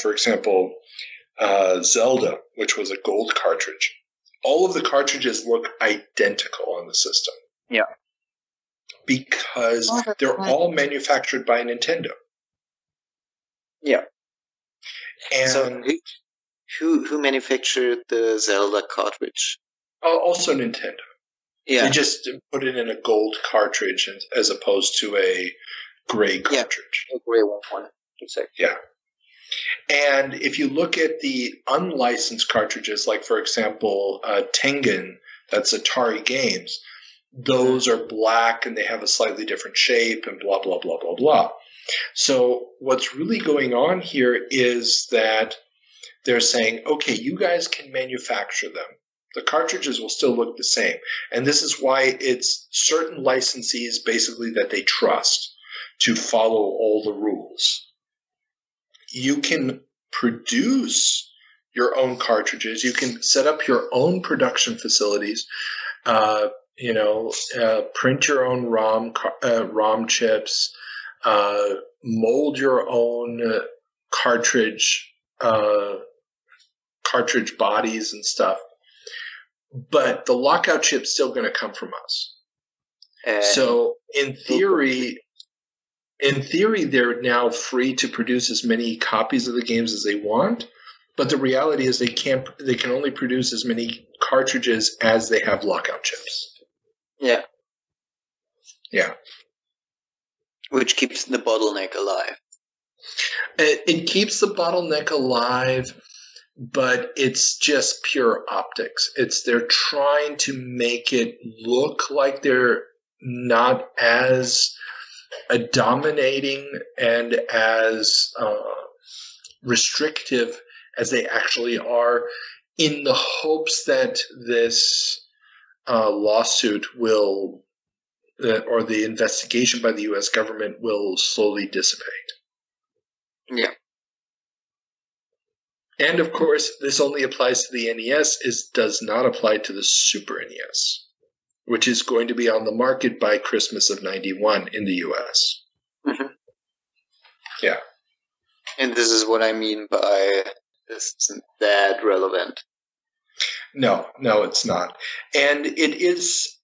for example, Zelda, which was a gold cartridge, all of the cartridges look identical on the system. Yeah. Because they're all manufactured by Nintendo. Yeah. And so who manufactured the Zelda cartridge? Also Nintendo. Yeah. They just put it in a gold cartridge as opposed to a gray cartridge. Yeah, a gray one. Exactly. Yeah. And if you look at the unlicensed cartridges, like, for example, Tengen, that's Atari Games, those are black and they have a slightly different shape and blah, blah, blah, blah, blah. So what's really going on here is that they're saying, okay, you guys can manufacture them. The cartridges will still look the same. And this is why it's certain licensees basically that they trust to follow all the rules. You can produce your own cartridges. You can set up your own production facilities. Print your own ROM chips. Mold your own cartridge bodies and stuff. But the lockout chip's still going to come from us. So in theory, they're now free to produce as many copies of the games as they want. But the reality is they can only produce as many cartridges as they have lockout chips. Yeah. Yeah. Which keeps the bottleneck alive. It keeps the bottleneck alive, but it's just pure optics. They're trying to make it look like they're not as dominating and as restrictive as they actually are, in the hopes that this lawsuit will, or the investigation by the U.S. government will slowly dissipate. Yeah. And of course, this only applies to the NES, does not apply to the Super NES, which is going to be on the market by Christmas of '91 in the US. Mm-hmm. Yeah. And this is what I mean by this isn't that relevant. No, it's not. And it is,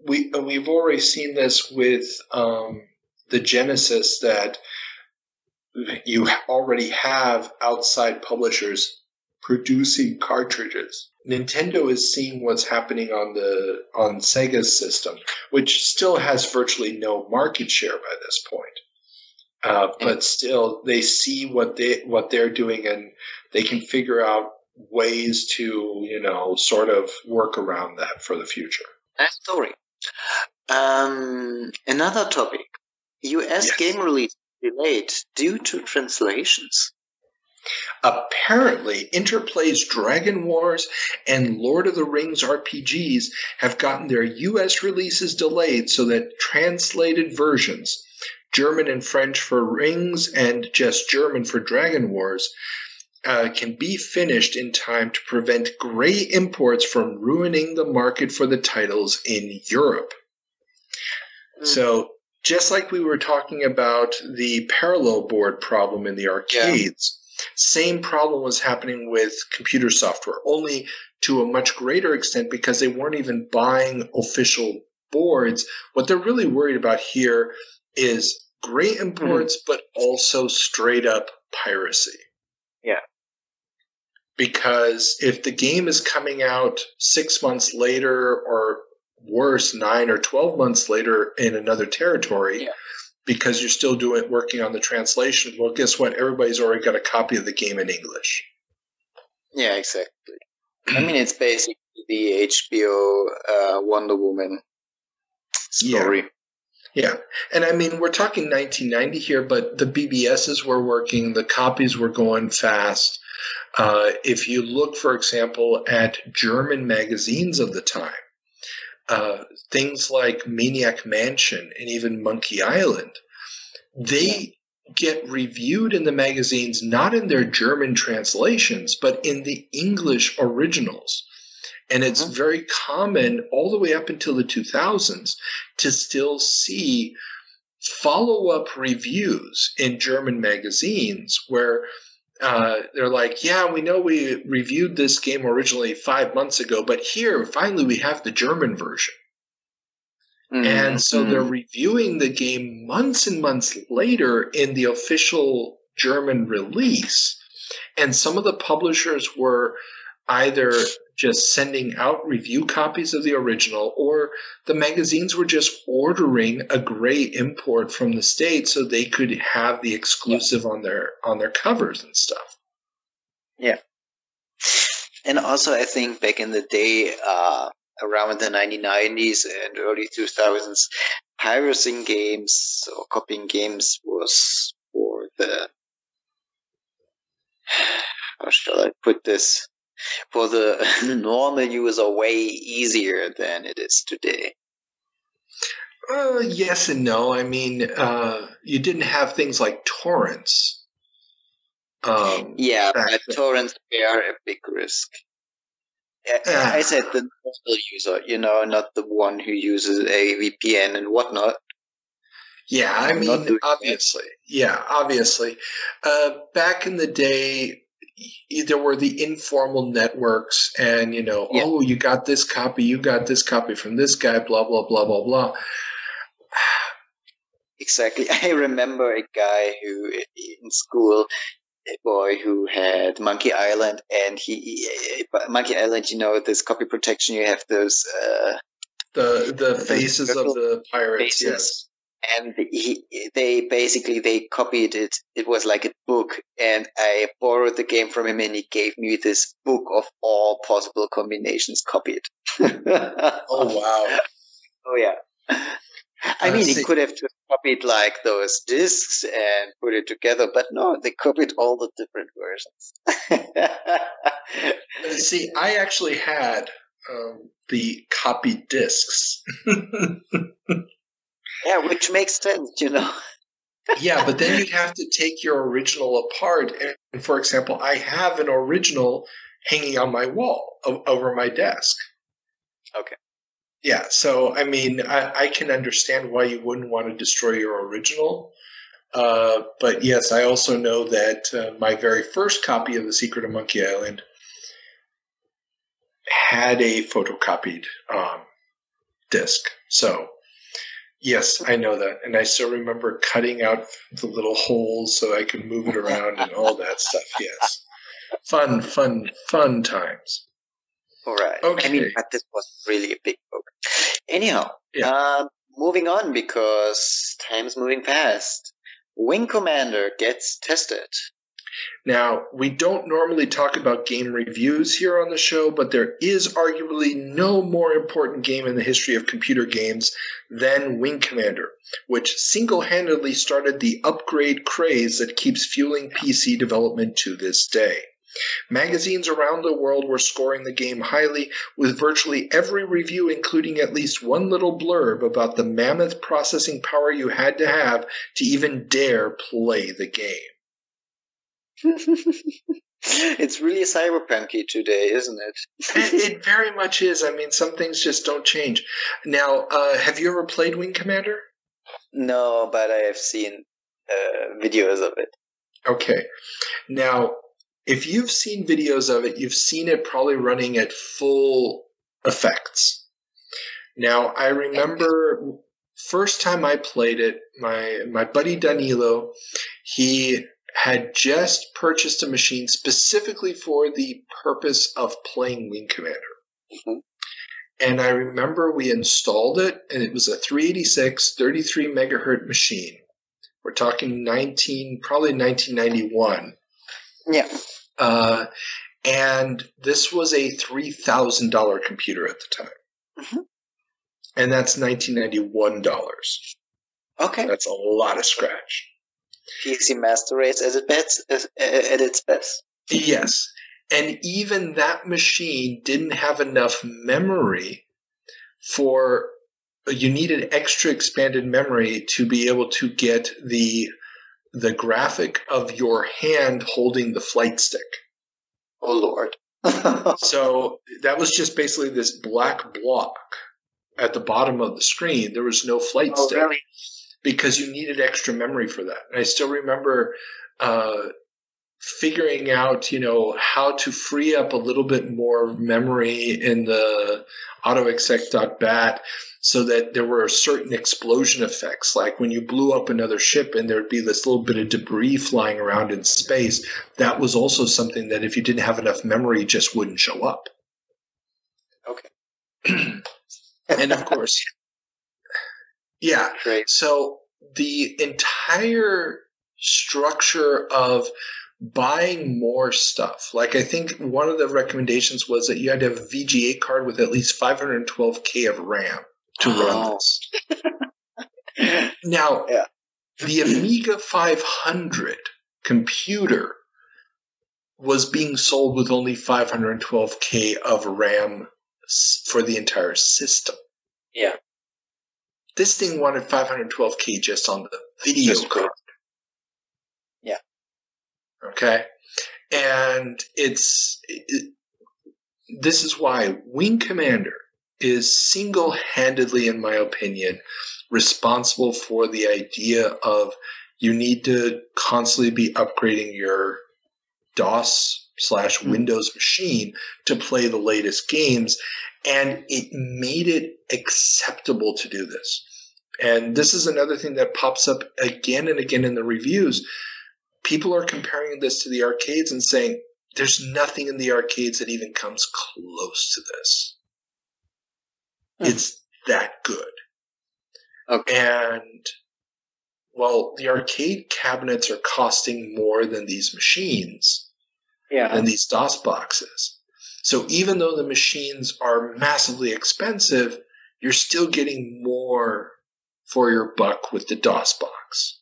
we've already seen this with the Genesis, that you already have outside publishers producing cartridges. Nintendo is seeing what's happening on Sega's system, which still has virtually no market share by this point. But still, they see what they're doing, and they can figure out ways to, sort of work around that for the future. Nice story. Another topic. US game release delayed due to translations. Apparently, Interplay's Dragon Wars and Lord of the Rings RPGs have gotten their US releases delayed so that translated versions, German and French for Rings and just German for Dragon Wars, can be finished in time to prevent gray imports from ruining the market for the titles in Europe. So just like we were talking about the parallel board problem in the arcades, same problem was happening with computer software, only to a much greater extent because they weren't even buying official boards. What they're really worried about here is great imports, but also straight up piracy. Yeah. Because if the game is coming out 6 months later, or worse, 9 or 12 months later in another territory, because you're still working on the translation, well, guess what? Everybody's already got a copy of the game in English. Yeah, exactly. I mean, it's basically the HBO Wonder Woman story. Yeah. And I mean, we're talking 1990 here, but the BBSs were working, the copies were going fast. If you look, for example, at German magazines of the time, things like Maniac Mansion and even Monkey Island, they get reviewed in the magazines not in their German translations, but in the English originals. And it's very common all the way up until the 2000s to still see follow-up reviews in German magazines where they're like, yeah, we know we reviewed this game originally 5 months ago, but here, finally, we have the German version. And so they're reviewing the game months and months later in the official German release. And some of the publishers were either just sending out review copies of the original, or the magazines were just ordering a gray import from the States so they could have the exclusive on their covers and stuff. Yeah. And also, I think back in the day, around the 1990s and early 2000s, pirating games or copying games was for the, how shall I put this, for the normal user way easier than it is today. Yes and no. I mean, you didn't have things like torrents. Yeah, but torrents are a big risk. I said the normal user, not the one who uses a VPN and whatnot. Yeah, I mean, obviously. Yeah, obviously. Back in the day, there were the informal networks and, oh, you got this copy from this guy, blah, blah, blah, blah, blah. Exactly. I remember a guy who, in school, a boy who had Monkey Island, and Monkey Island, this copy protection, you have those the faces of the pirates, faces. Yes. And they copied it. It was like a book, and I borrowed the game from him, and he gave me this book of all possible combinations copied. Oh wow! Oh yeah. I mean, he could have just copied like those discs and put it together, but no, they copied all the different versions. See, I actually had the copied discs. Yeah, which makes sense, Yeah, but then you'd have to take your original apart. And for example, I have an original hanging on my wall over my desk. Okay. Yeah, so I mean, I can understand why you wouldn't want to destroy your original. But yes, I also know that my very first copy of The Secret of Monkey Island had a photocopied disc. So yes, I know that. And I still remember cutting out the little holes so I could move it around and all that stuff. Yes. Fun times. All right. Okay. I mean, but this was really a big book. Anyhow, Yeah. moving on because time's moving fast. Wing Commander gets tested. Now, we don't normally talk about game reviews here on the show, but there is arguably no more important game in the history of computer games than Wing Commander, which single-handedly started the upgrade craze that keeps fueling PC development to this day. Magazines around the world were scoring the game highly, with virtually every review including at least one little blurb about the mammoth processing power you had to have to even dare play the game. It's really cyberpunky today, isn't it? It very much is. I mean, some things just don't change. Now, have you ever played Wing Commander? No, but I have seen videos of it. Okay. Now, if you've seen videos of it, you've seen it probably running at full effects. Now, I remember first time I played it, my buddy Danilo, he had just purchased a machine specifically for the purpose of playing Wing Commander. Mm-hmm. And I remember we installed it, and it was a 386, 33 megahertz machine. We're talking probably 1991. Yeah. And this was a $3,000 computer at the time. Mm-hmm. And that's $1991. Okay. That's a lot of scratch. PC Master Race at its best. Yes. And even that machine didn't have enough memory you needed extra expanded memory to be able to get the graphic of your hand holding the flight stick. Oh, Lord. So that was just basically this black block at the bottom of the screen. There was no flight stick. Really? Because you needed extra memory for that. And I still remember figuring out, how to free up a little bit more memory in the autoexec.bat so that there were certain explosion effects. Like when you blew up another ship and there'd be this little bit of debris flying around in space, that was also something that if you didn't have enough memory, just wouldn't show up. Okay. And of course, yeah. Great. So the entire structure of buying more stuff, like I think one of the recommendations was that you had to have a VGA card with at least 512K of RAM to run this. Now, the Amiga 500 computer was being sold with only 512K of RAM for the entire system. Yeah. This thing wanted 512K just on the video card. Yeah. Okay. And this is why Wing Commander is single-handedly, in my opinion, responsible for the idea of you need to constantly be upgrading your DOS/Windows machine to play the latest games. And it made it acceptable to do this. And this is another thing that pops up again and again in the reviews. People are comparing this to the arcades and saying, there's nothing in the arcades that even comes close to this. It's that good. Okay. And, well, the arcade cabinets are costing more than these machines, than these DOS boxes. So even though the machines are massively expensive, you're still getting more for your buck with the DOS box.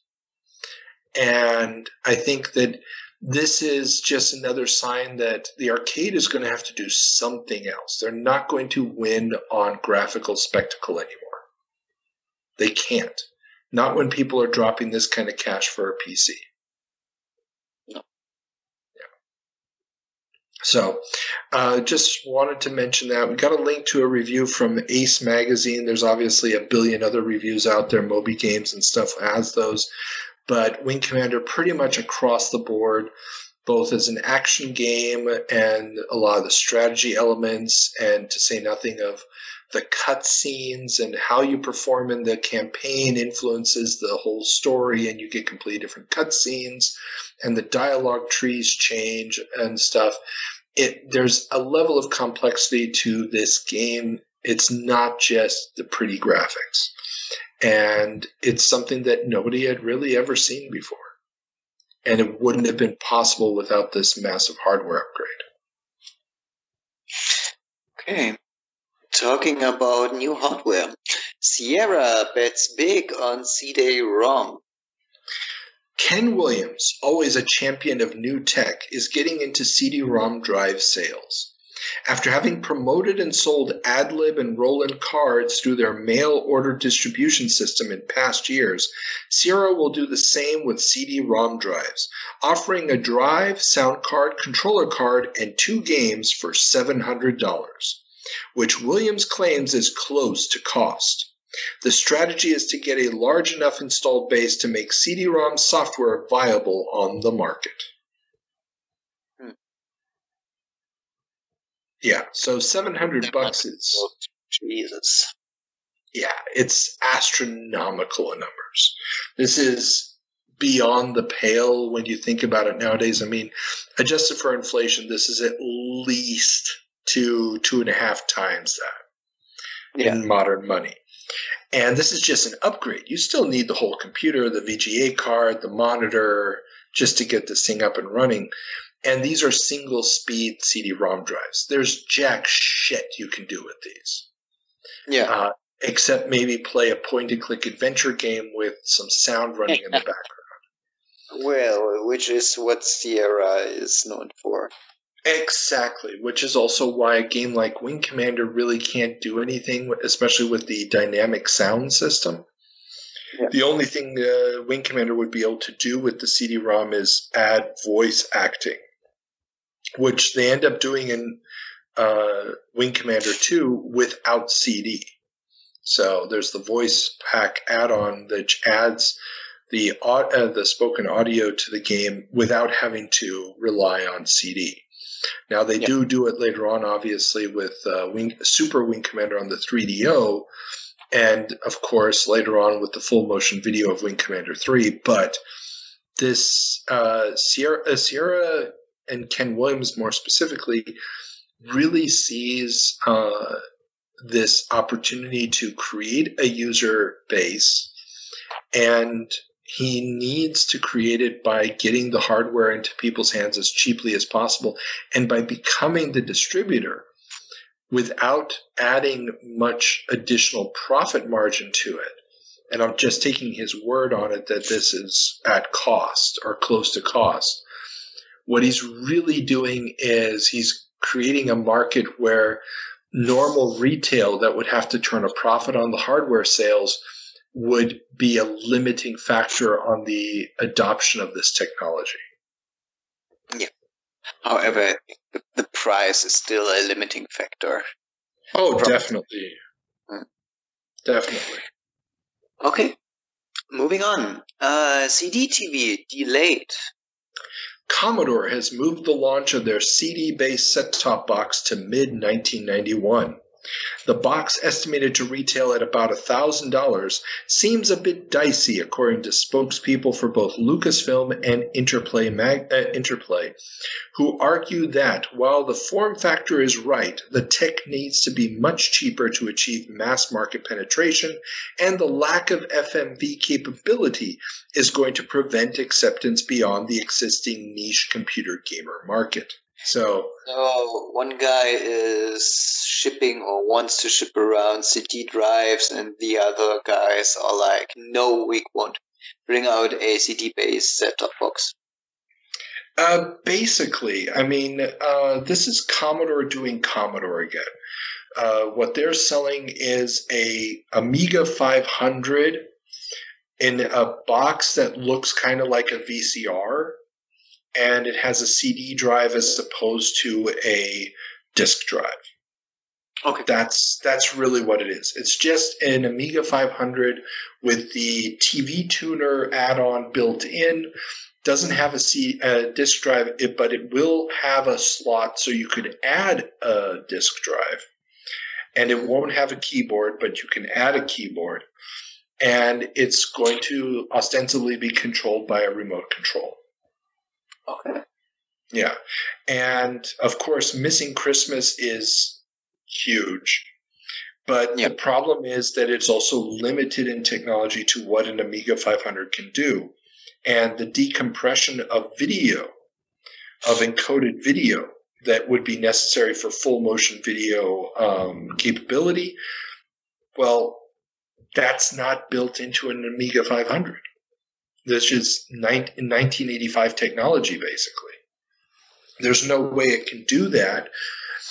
And I think that this is just another sign that the arcade is going to have to do something else. They're not going to win on graphical spectacle anymore. They can't. Not when people are dropping this kind of cash for a PC. No. So, just wanted to mention that. We got a link to a review from Ace Magazine. There's obviously a billion other reviews out there. Moby Games and stuff has those. But Wing Commander pretty much across the board, both as an action game and a lot of the strategy elements, and to say nothing of the cutscenes and how you perform in the campaign influences the whole story, and you get completely different cutscenes, and the dialogue trees change and stuff. There's a level of complexity to this game. It's not just the pretty graphics. And it's something that nobody had really ever seen before. And it wouldn't have been possible without this massive hardware upgrade. Okay. Talking about new hardware. Sierra bets big on CD-Rom. Ken Williams, always a champion of new tech, is getting into CD-ROM drive sales. After having promoted and sold AdLib and Roland cards through their mail order distribution system in past years, Sierra will do the same with CD-ROM drives, offering a drive, sound card, controller card, and 2 games for $700, which Williams claims is close to cost. The strategy is to get a large enough installed base to make CD-ROM software viable on the market. Yeah, so $700 is... Jesus. Yeah, it's astronomical in numbers. This is beyond the pale when you think about it nowadays. I mean, adjusted for inflation, this is at least 2.5 times that in modern money. And this is just an upgrade. You still need the whole computer, the VGA card, the monitor, just to get this thing up and running. And these are single-speed CD-ROM drives. There's jack shit you can do with these. Yeah. Except maybe play a point-and-click adventure game with some sound running in the background. Well, which is what Sierra is known for. Exactly, which is also why a game like Wing Commander really can't do anything, especially with the dynamic sound system. Yeah. The only thing Wing Commander would be able to do with the CD-ROM is add voice acting, which they end up doing in Wing Commander 2 without CD. So there's the voice pack add-on that adds the spoken audio to the game without having to rely on CD. Now, they do it later on, obviously, with Super Wing Commander on the 3DO, and, of course, later on with the full motion video of Wing Commander 3. But this Sierra and Ken Williams, more specifically, really sees this opportunity to create a user base, and he needs to create it by getting the hardware into people's hands as cheaply as possible and by becoming the distributor without adding much additional profit margin to it. And I'm just taking his word on it that this is at cost or close to cost. What he's really doing is he's creating a market where normal retail that would have to turn a profit on the hardware sales would be a limiting factor on the adoption of this technology. Yeah. However, the price is still a limiting factor. Oh, definitely. Definitely. Okay. Moving on. CD-TV delayed. Commodore has moved the launch of their CD-based set-top box to mid-1991. The box, estimated to retail at about $1,000, seems a bit dicey, according to spokespeople for both Lucasfilm and Interplay, who argue that while the form factor is right, the tech needs to be much cheaper to achieve mass market penetration, and the lack of FMV capability is going to prevent acceptance beyond the existing niche computer gamer market. So one guy is shipping or wants to ship around CD drives, and the other guys are like, no, we won't bring out a CD-based set-top box. Basically, I mean, this is Commodore doing Commodore again. What they're selling is a Amiga 500 in a box that looks kind of like a VCR. And it has a CD drive as opposed to a disk drive. Okay, that's really what it is. It's just an Amiga 500 with the TV tuner add-on built in. Doesn't have a disk drive, but it will have a slot so you could add a disk drive. And it won't have a keyboard, but you can add a keyboard. And it's going to ostensibly be controlled by a remote control. Okay. Yeah. And, of course, Missing Christmas is huge. But the problem is that it's also limited in technology to what an Amiga 500 can do. And the decompression of video, of encoded video, that would be necessary for full motion video capability, well, that's not built into an Amiga 500. This is 1985 technology, basically. There's no way it can do that.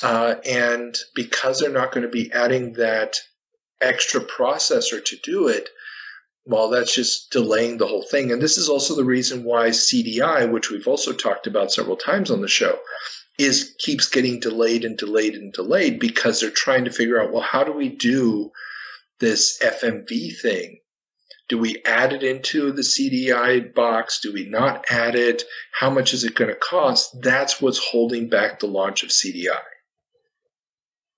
And because they're not going to be adding that extra processor to do it, well, that's just delaying the whole thing. And this is also the reason why CDI, which we've also talked about several times on the show, keeps getting delayed and delayed and delayed, because they're trying to figure out, well, how do we do this FMV thing. Do we add it into the CDI box? Do we not add it? How much is it going to cost? That's what's holding back the launch of CDI.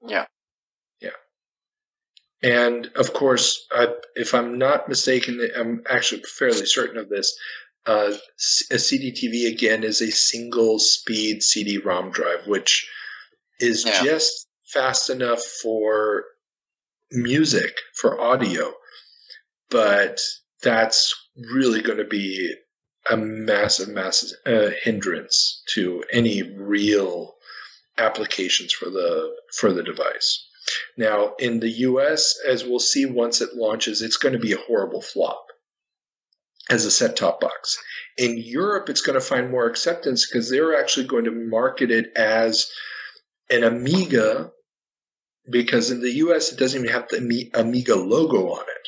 Yeah. Yeah. And, of course, if I'm not mistaken, I'm actually fairly certain of this, a CDTV, again, is a single-speed CD-ROM drive, which is just fast enough for music, for audio. But that's really going to be a massive hindrance to any real applications for the device. Now, in the US, as we'll see once it launches, it's going to be a horrible flop as a set-top box. In Europe, it's going to find more acceptance because they're actually going to market it as an Amiga, because in the US, it doesn't even have the Amiga logo on it.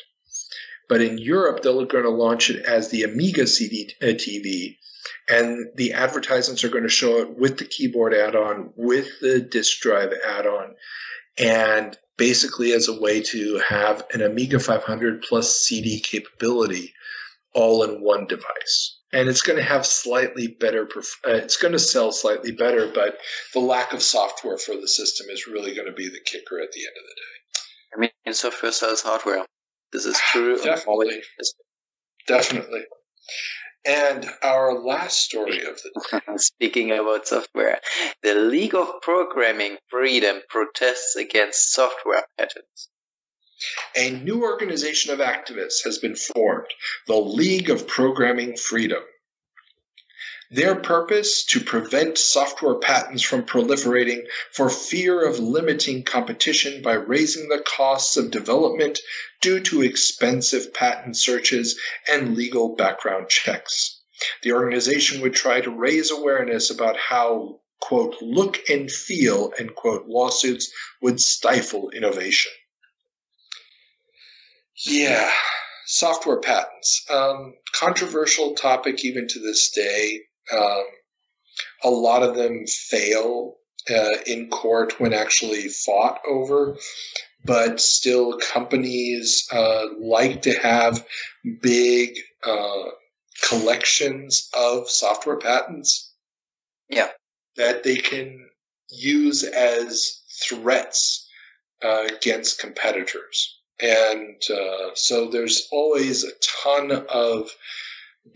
But in Europe, they're going to launch it as the Amiga CD-TV, and the advertisements are going to show it with the keyboard add-on, with the disk drive add-on, and basically as a way to have an Amiga 500 plus CD capability all in one device. And it's going to have slightly better, it's going to sell slightly better, but the lack of software for the system is really going to be the kicker at the end of the day. I mean, software sells hardware. This is true. Definitely. And our last story of the day. Speaking about software, the League of Programming Freedom protests against software patents. A new organization of activists has been formed, the League of Programming Freedom. Their purpose, to prevent software patents from proliferating for fear of limiting competition by raising the costs of development due to expensive patent searches and legal background checks. The organization would try to raise awareness about how, quote, look and feel, end quote, lawsuits would stifle innovation. Yeah, software patents. Controversial topic even to this day. A lot of them fail in court when actually fought over, but still companies like to have big collections of software patents that they can use as threats against competitors. And so there's always a ton of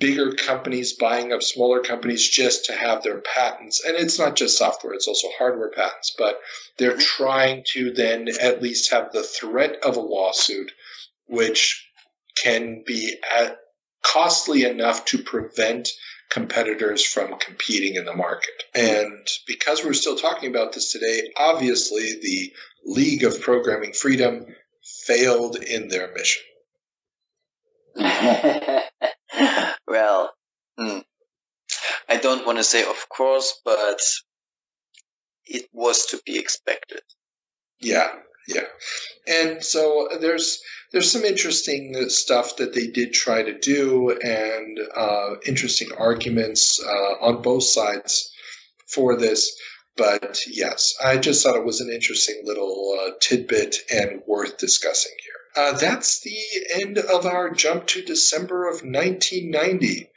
bigger companies buying up smaller companies just to have their patents. And it's not just software, it's also hardware patents. But they're trying to then at least have the threat of a lawsuit, which can be costly enough to prevent competitors from competing in the market. And because we're still talking about this today, obviously the League of Programming Freedom failed in their mission. Well, I don't want to say of course, but it was to be expected. Yeah. And so there's some interesting stuff that they did try to do, and interesting arguments on both sides for this. But yes, I just thought it was an interesting little tidbit and worth discussing here. That's the end of our jump to December of 1990.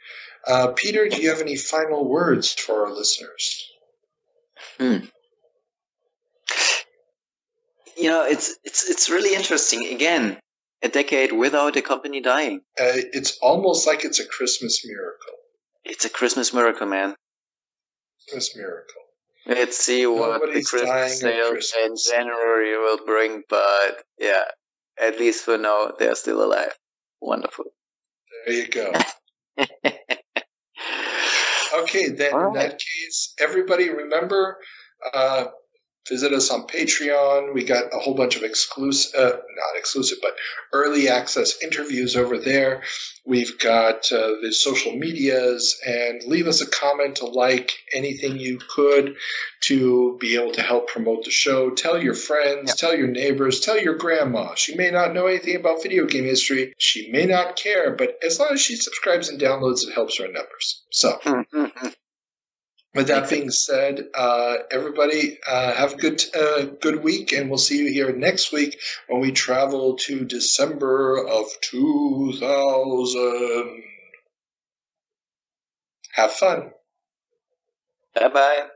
Peter, do you have any final words for our listeners? You know, it's really interesting. Again, a decade without a company dying. It's almost like it's a Christmas miracle. It's a Christmas miracle, man. Christmas miracle. Let's see what the Christmas sales in January will bring, but yeah, at least for now, they're still alive. Wonderful. There you go. Okay, then in that case, everybody remember, visit us on Patreon. We got a whole bunch of not exclusive, but early access interviews over there. We've got the social medias, and leave us a comment, a like, anything you could to be able to help promote the show. Tell your friends, tell your neighbors, tell your grandma. She may not know anything about video game history. She may not care, but as long as she subscribes and downloads, it helps her numbers. So, With that being said, everybody have a good week, and we'll see you here next week when we travel to December of 2000. Have fun. Bye-bye.